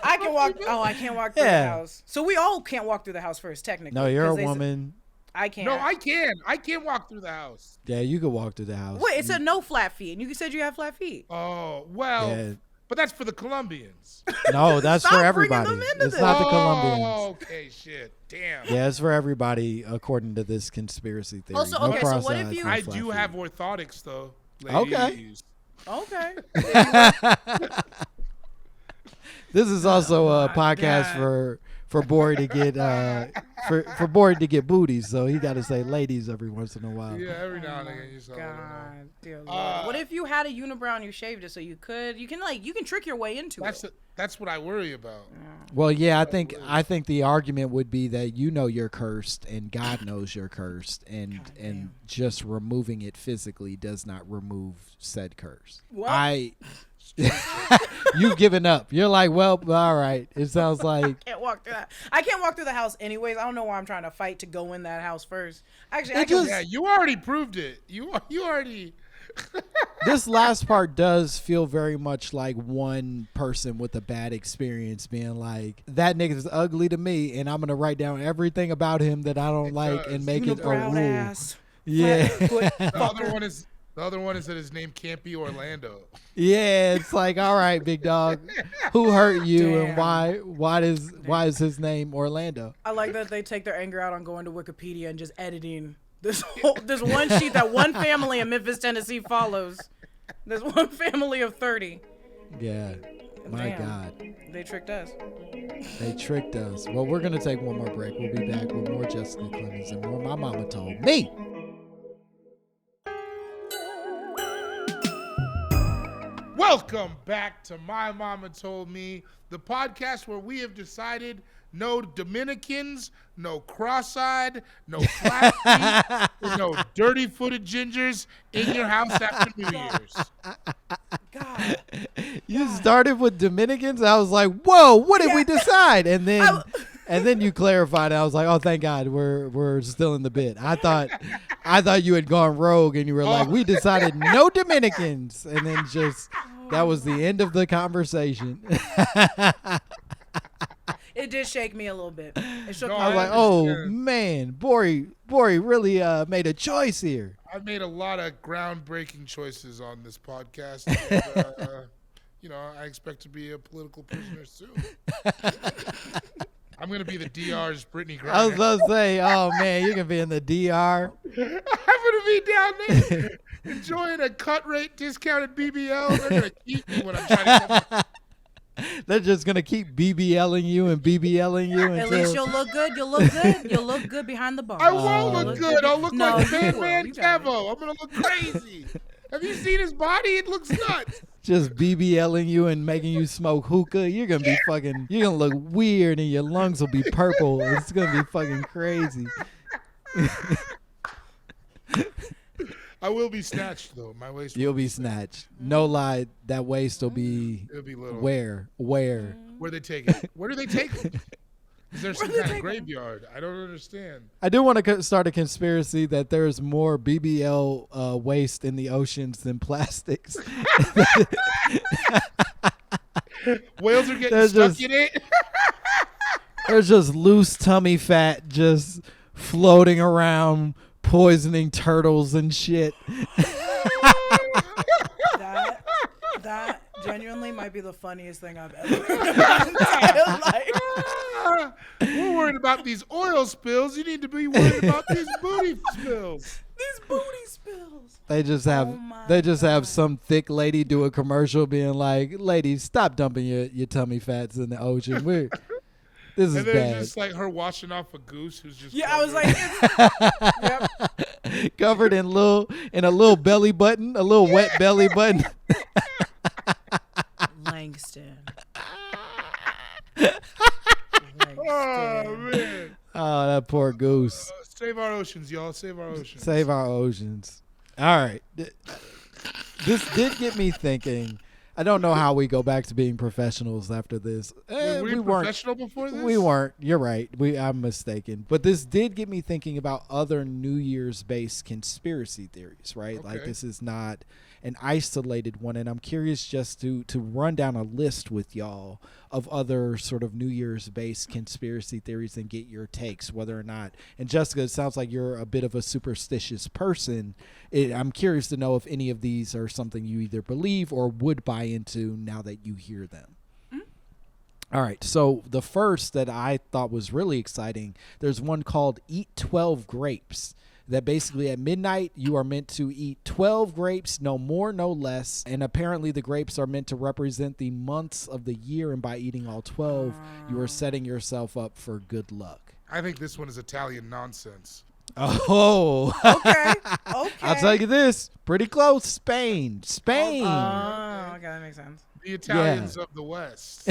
I can walk. Oh, I can't walk through the Yeah. house. So we all can't walk through the house first, technically. No, you're a 'cause they said- woman. I can't. No, I can. I can walk through the house. Yeah, you could walk through the house. Wait, it said no flat feet, and you said you have flat feet. Oh, well, Yeah. but that's for the Colombians. No, that's Stop for bringing everybody. them into It's this. not the Oh, Colombians. okay, shit. Damn. Yeah, it's for everybody according to this conspiracy theory. Also, No okay, so what if cross-eyes, you- no I flat do feet. have orthotics, though. Okay. Ladies. Okay. This is also a my podcast God. for Bori to get for Bori to get booties, so he got to say ladies every once in a while. Yeah, every now and again you saw it. God, dear Lord. What if you had a unibrow and you shaved it so you can trick your way into it? That's what I worry about. Well, yeah, I think the argument would be that you're cursed and God knows you're cursed, and just removing it physically does not remove said curse. What? You've given up. You're like, well, all right. It sounds like Can't walk through that. I can't walk through the house anyways. I don't know why I'm trying to fight to go in that house first. Actually, I It can. just- Yeah, you already proved it. You already. this last part does feel very much like one person with a bad experience being like, that nigga's ugly to me, and I'm gonna write down everything about him that I don't like does. and make it a Unibrow rule. ass. Yeah. Flat foot The other one is that his name can't be Orlando. Yeah, it's like, all right, big dog, who hurt you and Damn. why is his name Orlando? I like that they take their anger out on going to Wikipedia and just editing this one sheet that one family in Memphis, Tennessee follows. There's one family of 30. Yeah. My Damn. God. They tricked us. They tricked us. Well, we're going to take one more break. We'll be back with more Jessica Clemons and more My Mama Told Me. Welcome back to My Mama Told Me, the podcast where we have decided no Dominicans, no cross-eyed, no flat feet, no dirty-footed gingers in your house after New Year's. God. You started with Dominicans. I was like, whoa, what did we decide? And then you clarified. I was like, oh, thank God, we're still in the bit. I thought you had gone rogue and you were like, we decided no Dominicans. And then that was the end of the conversation. It did shake me a little bit. It shook No, me. I was like, oh, man, Bori really made a choice here. I've made a lot of groundbreaking choices on this podcast. And, I expect to be a political prisoner soon. I'm going to be the DR's Brittany Griner. I was going to say, oh, man, you're going to be in the DR. I'm going to be down there enjoying a cut rate discounted BBL. They're going to keep me when I'm trying to get They're just going to keep BBLing you and BBLing you. At least you'll look good. You'll look good. You'll look good behind the bar. I won't look good. I'll look No, like you will. Man You got it. Kevo. I'm going to look crazy. Have you seen his body? It looks nuts. Just BBLing you and making you smoke hookah. You're going to be fucking, you're going to look weird and your lungs will be purple. It's going to be fucking crazy. I will be snatched, though. My waist You'll be snatched. No lie, that waist will be, It'll be little. where? Where they take it? Where do they take it? Is there some kind of graveyard? I don't understand. I do want to start a conspiracy that there's more BBL waste in the oceans than plastics. Whales are getting There's stuck just- in it. There's just loose tummy fat just floating around, poisoning turtles and shit. That genuinely might be the funniest thing I've ever heard in my entire life. We're worried about these oil spills. You need to be worried about these booty spills. These booty spills. They just have my some thick lady do a commercial being like, "Ladies, stop dumping your tummy fats in the ocean. This is And then bad." just like her washing off a goose who's just Yeah, I was covered. like, yep. Covered in a little belly button, a little wet belly button. Langston. Oh man. Oh, that poor goose. Save our oceans, y'all. Save our oceans. Save our oceans. All right. This did get me thinking. I don't know how we go back to being professionals after this. Were We you weren't. professional before this? We weren't. You're right. I'm mistaken. But this did get me thinking about other New Year's based conspiracy theories, right? Like Okay. this is not an isolated one. And I'm curious just to run down a list with y'all of other sort of New Year's based conspiracy theories and get your takes, whether or not. And Jessica, it sounds like you're a bit of a superstitious person. I'm curious to know if any of these are something you either believe or would buy into now that you hear them. All right, so the first that I thought was really exciting, there's one called Eat 12 Grapes. That basically at midnight you are meant to eat 12 grapes, no more, no less. And apparently the grapes are meant to represent the months of the year. And by eating all 12, you are setting yourself up for good luck. I think this one is Italian nonsense. Oh, Okay. I'll tell you this. Pretty close. Spain. Spain. Oh, okay, that makes sense. The Italians of the West.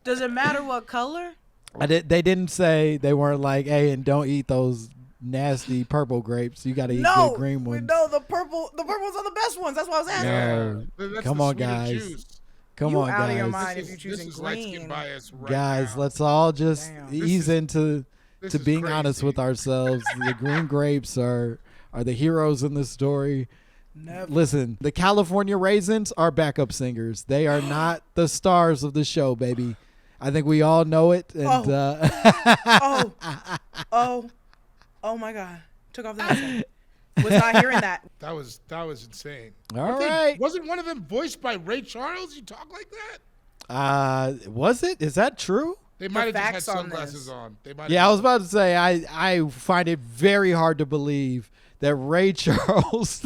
Does it matter what color? They didn't say, they weren't like, hey, and don't eat those nasty purple grapes. You got to eat the green ones. No, the purples are the best ones. That's what I was asking. No. That's Come the on, sweeter guys. juice. Come You on, out of your guys. mind. This if is, you're this choosing is light-skin green. bias right Guys, now. let's all just Damn. ease into This to is being honest crazy. with ourselves. The green grapes are the heroes in the story. Never. Listen, the California Raisins are backup singers. They are not the stars of the show, baby. I think we all know it. And Oh my God! Took off the headset. Was not hearing that. That was insane. all right. Wasn't one of them voiced by Ray Charles? You talk like that? Was it? Is that true? They might have just had facts on sunglasses this. on. They might Yeah, I was about to say I find it very hard to believe that Ray Charles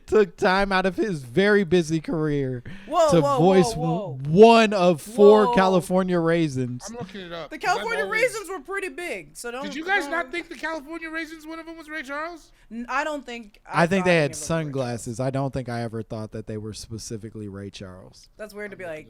took time out of his very busy career Whoa, to whoa, voice whoa, whoa. one of 4 Whoa. California raisins. I'm looking it up. The California raisins were pretty big, so don't. Did you guys not think the California raisins, one of them was Ray Charles? I don't think. I think thought they any had of them were sunglasses. I don't think I ever thought that they were specifically Ray Charles. That's weird to be like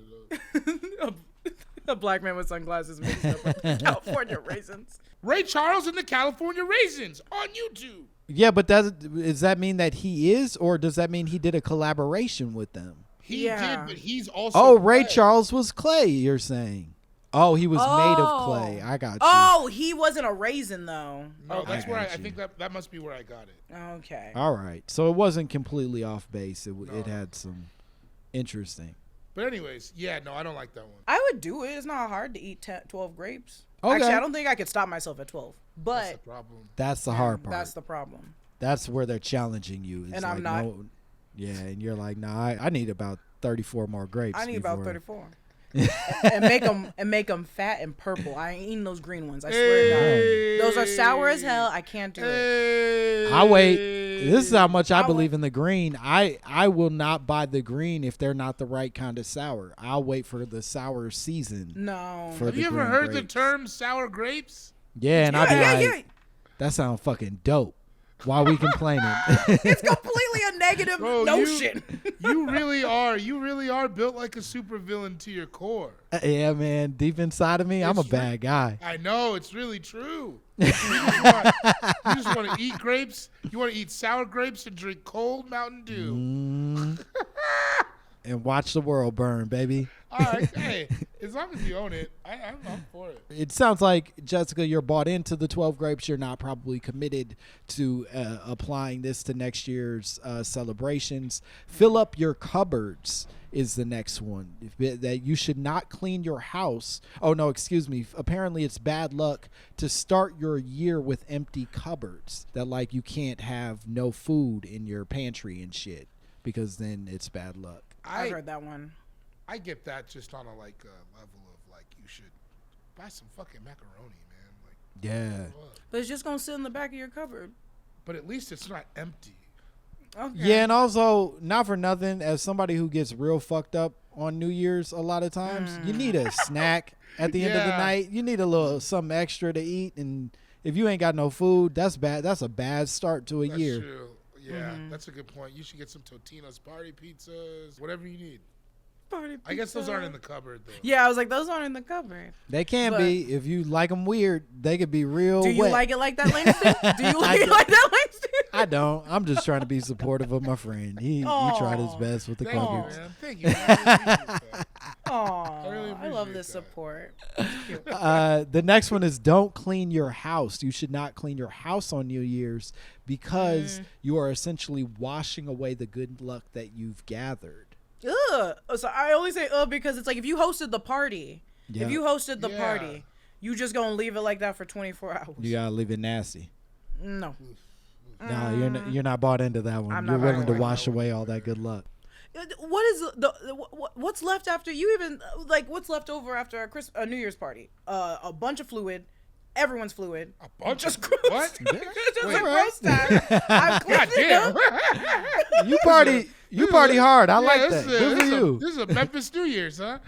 a black man with sunglasses mixed up with California raisins. Ray Charles and the California Raisins on YouTube. Yeah, but does that mean that he is, or does that mean he did a collaboration with them? He did, but he's also. Oh, Ray Clay. Charles was clay, you're saying. Oh, he was made of clay. I got you. Oh, he wasn't a raisin though. No, Okay. that's where I think that must be where I got it. Okay. All right. So it wasn't completely off base. It had some interesting. But anyways, yeah, no, I don't like that one. I would do it. It's not hard to eat 12 grapes. Okay. Actually, I don't think I could stop myself at 12. That's But the problem. That's the hard part. that's the problem. That's where they're challenging you. It's And like, I'm not. No, yeah, and you're like, nah, I need about 34 more grapes. I need about before- 34. and make them fat and purple. I ain't eating those green ones. I swear to God. Those are sour as hell. I can't do it. I wait. This is how much I I'll believe wait. in the green. I will not buy the green if they're not the right kind of sour. I'll wait for the sour season. No. For Have the you ever green heard the grapes. term sour grapes? Yeah, and I'll be Yeah, like, yeah. that sounds fucking dope. Why we complaining? It's completely a negative Bro, notion. You really are built like a supervillain to your core. Yeah, man. Deep inside of me, I'm a It's bad guy. I know, it's really true. You just want to eat grapes. You want to eat sour grapes and drink cold Mountain Dew. And watch the world burn, baby. All right, hey, as long as you own it, I'm for it. It sounds like, Jessica, you're bought into the 12 grapes. You're not probably committed to applying this to next year's celebrations. Fill up your cupboards is the next one. That you should not clean your house. Oh, no, excuse me. Apparently, it's bad luck to start your year with empty cupboards. That, like, you can't have no food in your pantry and shit, because then it's bad luck. I heard that one. I get that just on a level of like you should buy some fucking macaroni, man. Like, Yeah. But it's just going to sit in the back of your cupboard. but at least it's not empty. Okay. Yeah, and also, not for nothing, as somebody who gets real fucked up on New Year's a lot of times, you need a snack at the end of the Yeah. night. You need a little something extra to eat, and if you ain't got no food, that's bad. That's a bad start to a That's year. true. Yeah, that's a good point. You should get some Totino's party pizzas, whatever you need. Party I guess those pizza. aren't in the cupboard though. Yeah, I was like, those aren't in the cupboard. They can But- be. If you like them weird, they could be real Do you wet. like it like that, Langston? Do you like it like that, Langston? I don't. I'm just trying to be supportive of my friend. He tried his Aw. best with the Thank you, cupboards. man. Thank you. Man. I really appreciate that. Aw, really I love appreciate this that. support. Cute. The next one is don't clean your house. You should not clean your house on New Year's because you are essentially washing away the good luck that you've gathered. Ugh. So I only say because it's like if you hosted the party, Yeah. if you hosted the Yeah. party, you just gonna leave it like that for 24 hours. You gotta leave it nasty. No. No, you're not bought into that one. I'm You're not willing buying to that wash away all that good luck. What is what's left after you even like what's left over after a New Year's party? A bunch of fluid. Everyone's fluid. A bunch Just of gross. what? Just Wait. a gross time. I'm God cleaning damn. up. You party hard. I like this that. is Good for you. This is a Memphis New Year's, huh?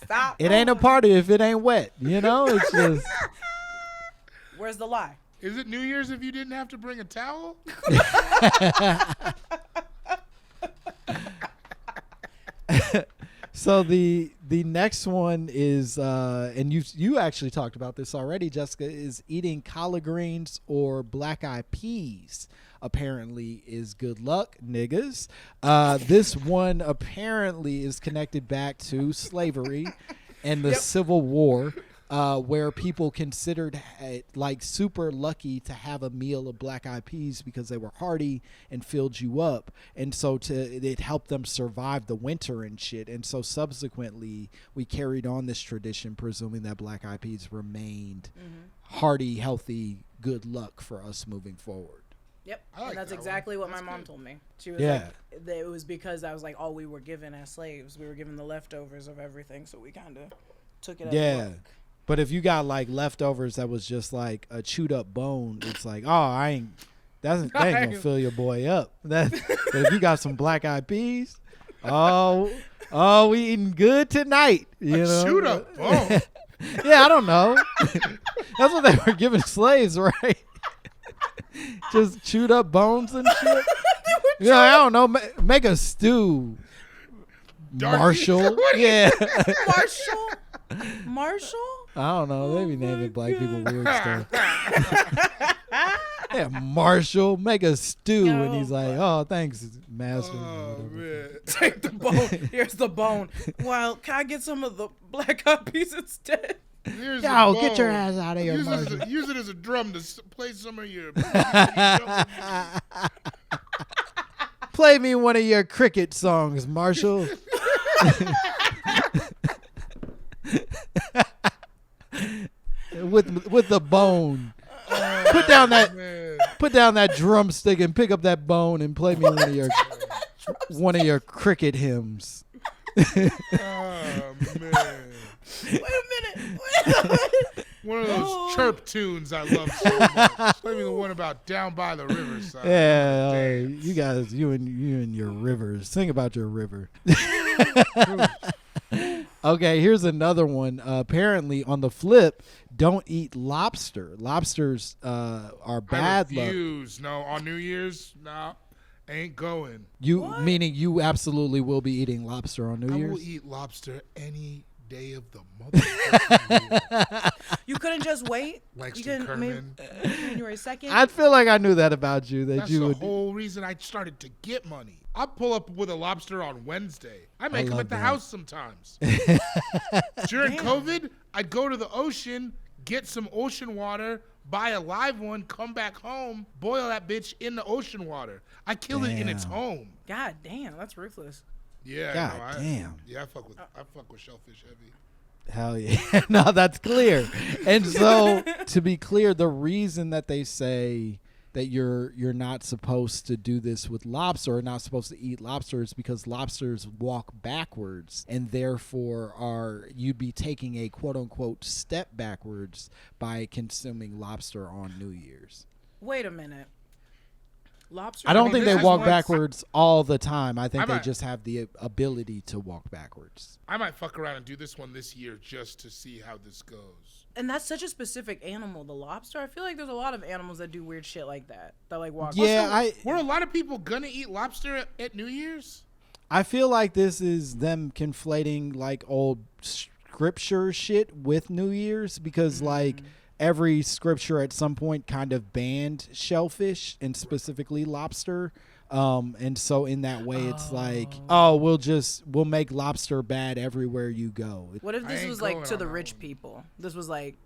Stop. It ain't a party if it ain't wet. You know, it's just. Where's the lie? Is it New Year's if you didn't have to bring a towel? So the next one is, and you actually talked about this already, Jessica, is eating collard greens or black eyed peas. Apparently is good luck, niggas. This one apparently is connected back to slavery and the Civil War, where people considered it like super lucky to have a meal of black eyed peas because they were hearty and filled you up, and so it helped them survive the winter and shit. And so subsequently we carried on this tradition, presuming that black eyed peas remained hearty, healthy, good luck for us moving forward. Yep. I like And that's that one. exactly what That's my mom good. told me. She was Yeah. like, that it was because I was like, all we were given as slaves. We were given the leftovers of everything, so we kind of took it as Yeah. luck. But if you got like leftovers that was just like a chewed up bone, it's like, that ain't gonna fill your boy up. But if you got some black eyed peas, we eating good tonight. You know? Chewed up bone. Yeah, I don't know. That's what they were giving slaves, right? Just chewed up bones and shit. I don't know. Make a stew. Marshall. Yeah. Marshall? I don't know. They be naming black people weird stuff. Yeah, Marshall, make a stew. And he's like, oh, thanks, master. Oh, man. Take the bone. Here's the bone. Well, can I get some of the black eyed peas instead? Here's Yo, get your ass out of here, use it as a drum to play some of your... Play me one of your cricket songs, Marshall. with the bone. Put down that drumstick and pick up that bone and play me one of your cricket hymns. Oh man. Wait a minute. One of those chirp tunes I love so much. Play me the one about down by the riverside. Yeah, you guys, you and your rivers. Sing about your river. Okay, here's another one. Apparently, on the flip, don't eat lobster. Lobsters are bad. I refuse. No, on New Year's, no, ain't going. Meaning you absolutely will be eating lobster on New Year's? I will eat lobster any day of the motherfucking year. You couldn't just wait? Langston Kerman. January 2nd? I feel like I knew that about you. That's the whole reason I started to get money. I'll pull up with a lobster on Wednesday. I make them at the house sometimes. During COVID, I'd go to the ocean, get some ocean water, buy a live one, come back home, boil that bitch in the ocean water. I killed it in its home. God damn, that's ruthless. Yeah. God damn. Yeah, I fuck with shellfish heavy. Hell yeah. No, that's clear. And so, to be clear, the reason that they say that you're not supposed to do this with lobster or not supposed to eat lobster is because lobsters walk backwards, and therefore you'd be taking a quote-unquote step backwards by consuming lobster on New Year's. Wait a minute. Lobster. I don't think they walk backwards all the time. I think they just have the ability to walk backwards. I might fuck around and do this one this year just to see how this goes. And that's such a specific animal, the lobster. I feel like there's a lot of animals that do weird shit like that. That like walk. Yeah, were a lot of people gonna eat lobster at New Year's? I feel like this is them conflating like old scripture shit with New Year's because like every scripture at some point kind of banned shellfish and specifically lobster. And so in that way, it's like, we'll make lobster bad everywhere you go. What if this was like to the rich people? This was like,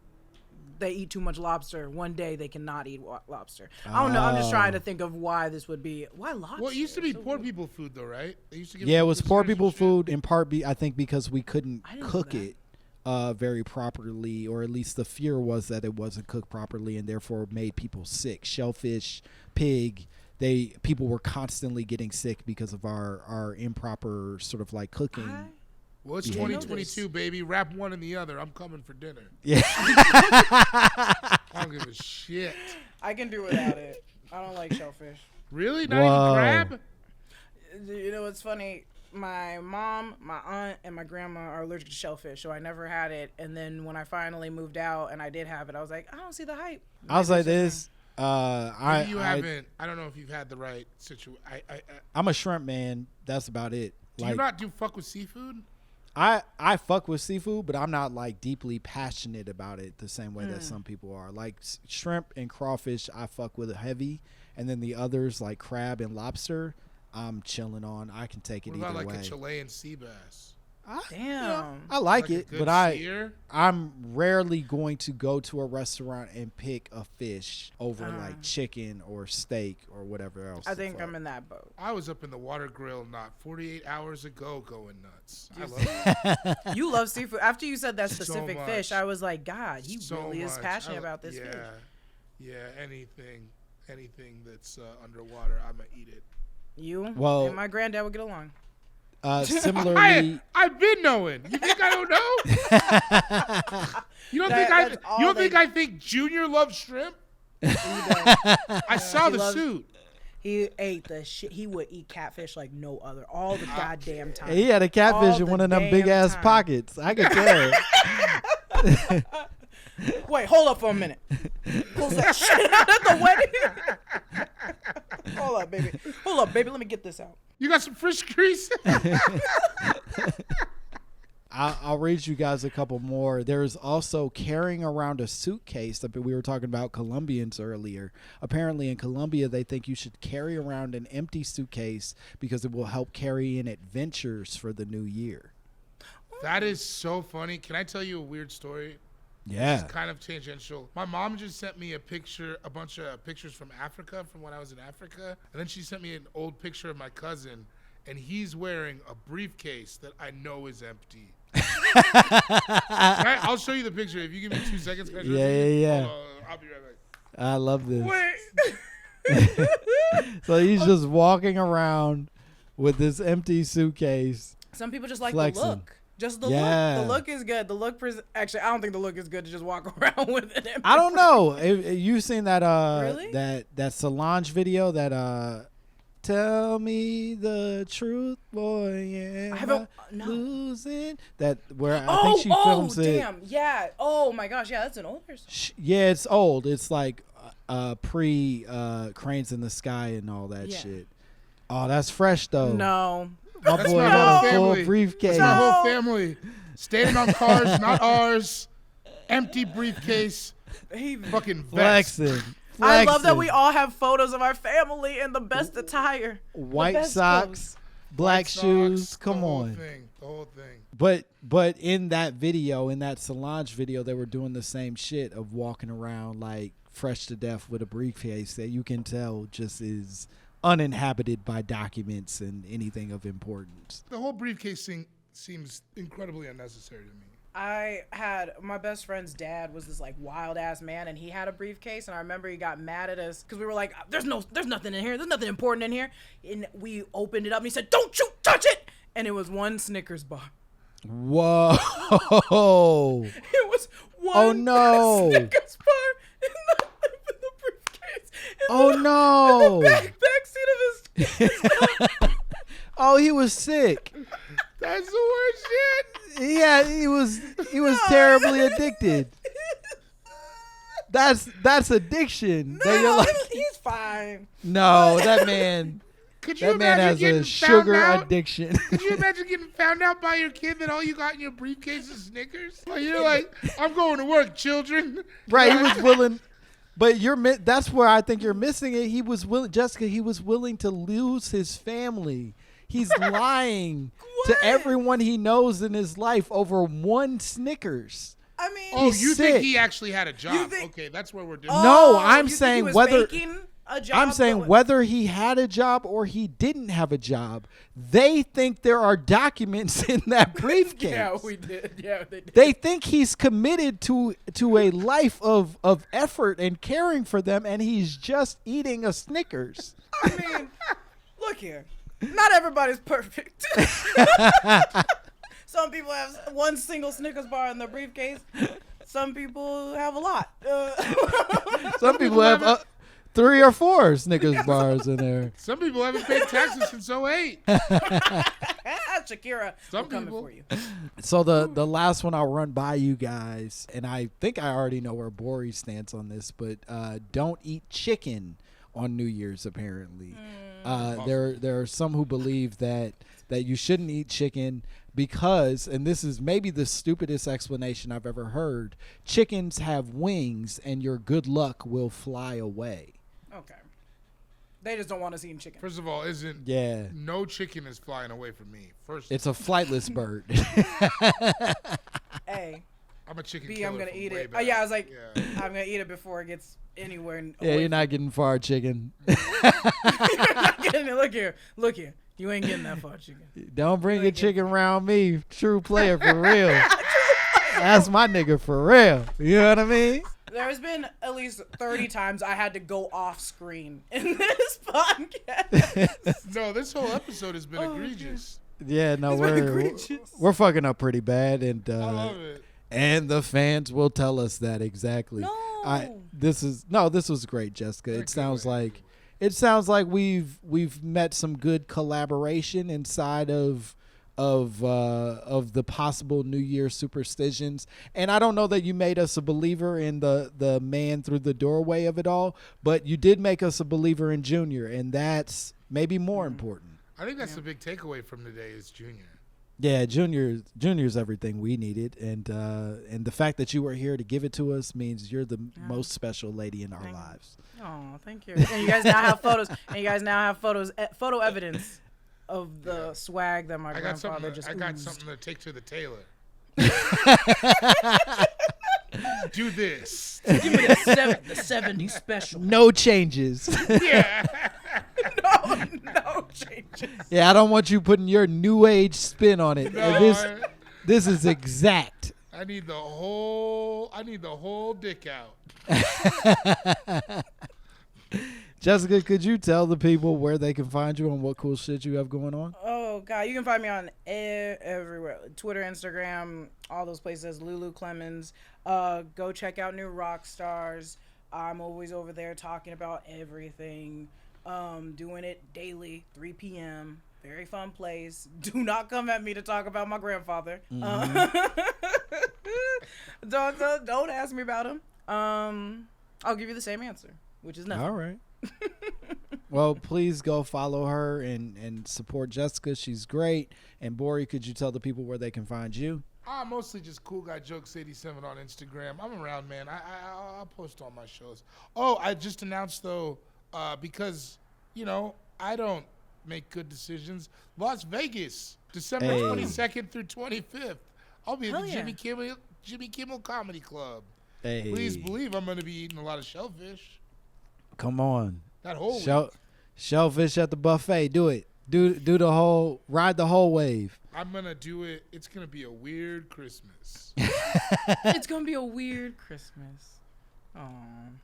they eat too much lobster. One day they cannot eat lobster. I don't know. I'm just trying to think of why this would be. Why lobster? Well, it used to be poor people food though, right? They used to give it was poor people food in part. I think because we couldn't cook it very properly, or at least the fear was that it wasn't cooked properly and therefore made people sick. Shellfish, pig, people were constantly getting sick because of our improper sort of like cooking. Well, it's 2022, baby. Wrap one in the other. I'm coming for dinner. Yeah. I don't give a shit. I can do without it. I don't like shellfish. Really? Not even crab? You know what's funny? My mom, my aunt, and my grandma are allergic to shellfish, so I never had it. And then when I finally moved out and I did have it, I was like, I don't see the hype. I was like this. I don't know if you've had the right situation. I'm a shrimp man. That's about it. Do you not fuck with seafood? I fuck with seafood, but I'm not like deeply passionate about it the same way that some people are. Like shrimp and crawfish, I fuck with heavy, and then the others like crab and lobster, I'm chilling on. I can take it either way. What about like a Chilean sea bass? Damn. I like it, but I'm rarely going to go to a restaurant and pick a fish over like chicken or steak or whatever else. I think I'm in that boat. I was up in the water grill not 48 hours ago going nuts. I love it. You love seafood. After you said that specific fish, I was like, God, he really is passionate about this fish. Yeah, anything that's underwater, I'm going to eat it. You and my granddad would get along. Similarly, I've been knowing. You think I don't know? You don't think I think Junior loves shrimp? I saw the suit. He ate the shit. He would eat catfish like no other all the goddamn time. He had a catfish in one of them big ass pockets. I could tell. Wait, hold up for a minute. Pulls that shit out at the wedding. Hold up, baby. Let me get this out. You got some fish grease? I'll read you guys a couple more. There's also carrying around a suitcase. We were talking about Colombians earlier. Apparently in Colombia, they think you should carry around an empty suitcase because it will help carry in adventures for the new year. That is so funny. Can I tell you a weird story? Yeah. It's kind of tangential. My mom just sent me a bunch of pictures from Africa, from when I was in Africa. And then she sent me an old picture of my cousin, and he's wearing a briefcase that I know is empty. Right? I'll show you the picture. If you give me 2 seconds. Yeah. I'll be right back. I love this. Wait. So he's just walking around with this empty suitcase. Some people just like flexing. the look. Just the look. The look is good. The look actually, I don't think the look is good to just walk around with it. I don't know. You seen that really? that Solange video that tell me the truth, boy, I haven't losing that where I think she films it. Oh damn, yeah. Oh my gosh, yeah, that's an older song. Yeah, it's old. It's like pre Cranes in the Sky and all that shit. Oh, that's fresh though. No. My That's boy my got whole a full family. briefcase. That's my whole family. Standing on cars, not ours. Empty briefcase. Fucking vest. Flexing. I love that we all have photos of our family in the best attire. White socks, black shoes. Come on. The whole thing. But in that video, in that Solange video, they were doing the same shit of walking around like fresh to death with a briefcase that you can tell just is uninhabited by documents and anything of importance. The whole briefcase thing seems incredibly unnecessary to me. I had my best friend's dad was this like wild ass man, and he had a briefcase, and I remember he got mad at us because we were like, there's nothing in here, there's nothing important in here, and we opened it up and he said, don't you touch it, and it was one Snickers bar. Whoa. It was one Snickers bar in the briefcase. Oh no. In the back seat of his Oh, he was sick. That's the worst shit. Yeah, he was terribly addicted. That's addiction. No, he's fine. No, that man. That man has a sugar addiction. Could you imagine getting found out by your kid that all you got in your briefcase is Snickers? Like, you're like, I'm going to work, children. Right, he was willing. But that's where I think you're missing it. He was willing, Jessica. He was willing to lose his family. He's lying to everyone he knows in his life over one Snickers. I mean, He's sick. think he actually had a job? Okay, that's where we're doing. No, I'm saying whether job, whether he had a job or he didn't have a job. They think there are documents in that briefcase. Yeah, we did. Yeah, they did. They think he's committed to a life of effort and caring for them, and he's just eating a Snickers. I mean, look here. Not everybody's perfect. Some people have one single Snickers bar in their briefcase. Some people have a lot. Some people have 3 or 4 Snickers bars in there. Some people haven't paid taxes since 08. Shakira, some coming people. For you. So the last one I'll run by you guys, and I think I already know where Bori stands on this, but don't eat chicken on New Year's. Apparently, there are some who believe that you shouldn't eat chicken because, and this is maybe the stupidest explanation I've ever heard, chickens have wings and your good luck will fly away. Okay. They just don't want us eating chicken. First of all, no chicken is flying away from me. It's a flightless bird. A. I'm a chicken B, killer. I'm gonna eat it. Back. Yeah, I was like, I'm gonna eat it before it gets anywhere. Yeah, you're not getting far, chicken. You're not getting it. Look here. You ain't getting that far, chicken. Don't bring a chicken around me. True player for real. That's my nigga for real. You know what I mean? There's been at least 30 times I had to go off screen in this podcast. No, this whole episode has been egregious. Yeah, no, He's very egregious. we're fucking up pretty bad, and I love it. and the fans will tell us that exactly. No. This was great, Jessica. Very It sounds good, man. like we've met some good collaboration inside of the possible New Year superstitions. And I don't know that you made us a believer in the man through the doorway of it all, but you did make us a believer in Junior, and that's maybe more important. I think that's the big takeaway from today is Junior. Yeah, Junior's everything we needed, and the fact that you were here to give it to us means you're the most special lady in our lives. Oh, thank you. And you guys now have photos. Photo evidence of the swag that my grandfather just I got oozed. something to take to the tailor. Do this. Give me the 70 special. No changes. Yeah. No changes. Yeah, I don't want you putting your new age spin on it. No, This is exact. I need the whole dick out. Jessica, could you tell the people where they can find you and what cool shit you have going on? Oh God, you can find me on everywhere: Twitter, Instagram, all those places. Lulu Clemons. Go check out new Rockstars. I'm always over there talking about everything. Doing it daily, 3 p.m. Very fun place. Do not come at me to talk about my grandfather. Don't ask me about him. I'll give you the same answer, which is nothing. All right. Well, please go follow her and support Jessica. She's great. And Bori, could you tell the people where they can find you? I'm mostly just Cool Guy Jokes 87 on Instagram. I'm around, man. I'll post all my shows. Oh, I just announced though, because I don't make good decisions. Las Vegas, December 22nd through 25th. I'll be at the Jimmy Kimmel Comedy Club. Hey. Please believe I'm going to be eating a lot of shellfish. Come on. That whole week. Shellfish at the buffet. Do it. Do the whole, ride the whole wave. I'm going to do it. It's going to be a weird Christmas. It's gonna be a weird Christmas. Oh.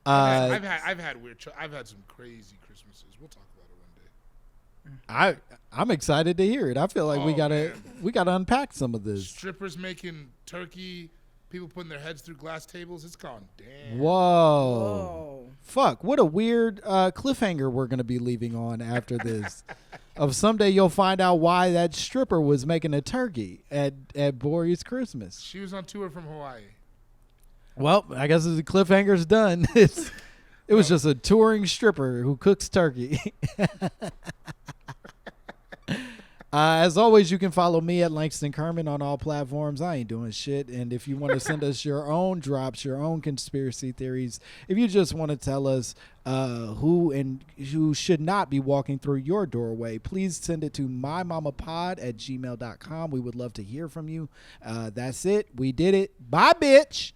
I've had some crazy Christmases. We'll talk about it one day. I'm excited to hear it. I feel like we gotta unpack some of this. Strippers making turkey, people putting their heads through glass tables. It's gone damn. Whoa. Fuck, what a weird cliffhanger we're gonna be leaving on after this. Of someday you'll find out why that stripper was making a turkey at Bori's Christmas. She was on tour from Hawaii. Well, I guess the cliffhanger's done. It was just a touring stripper who cooks turkey. As always, you can follow me at Langston Kerman on all platforms. I ain't doing shit. And if you want to send us your own drops, your own conspiracy theories, if you just want to tell us who should not be walking through your doorway, please send it to mymommapod@gmail.com. We would love to hear from you. That's it. We did it. Bye, bitch.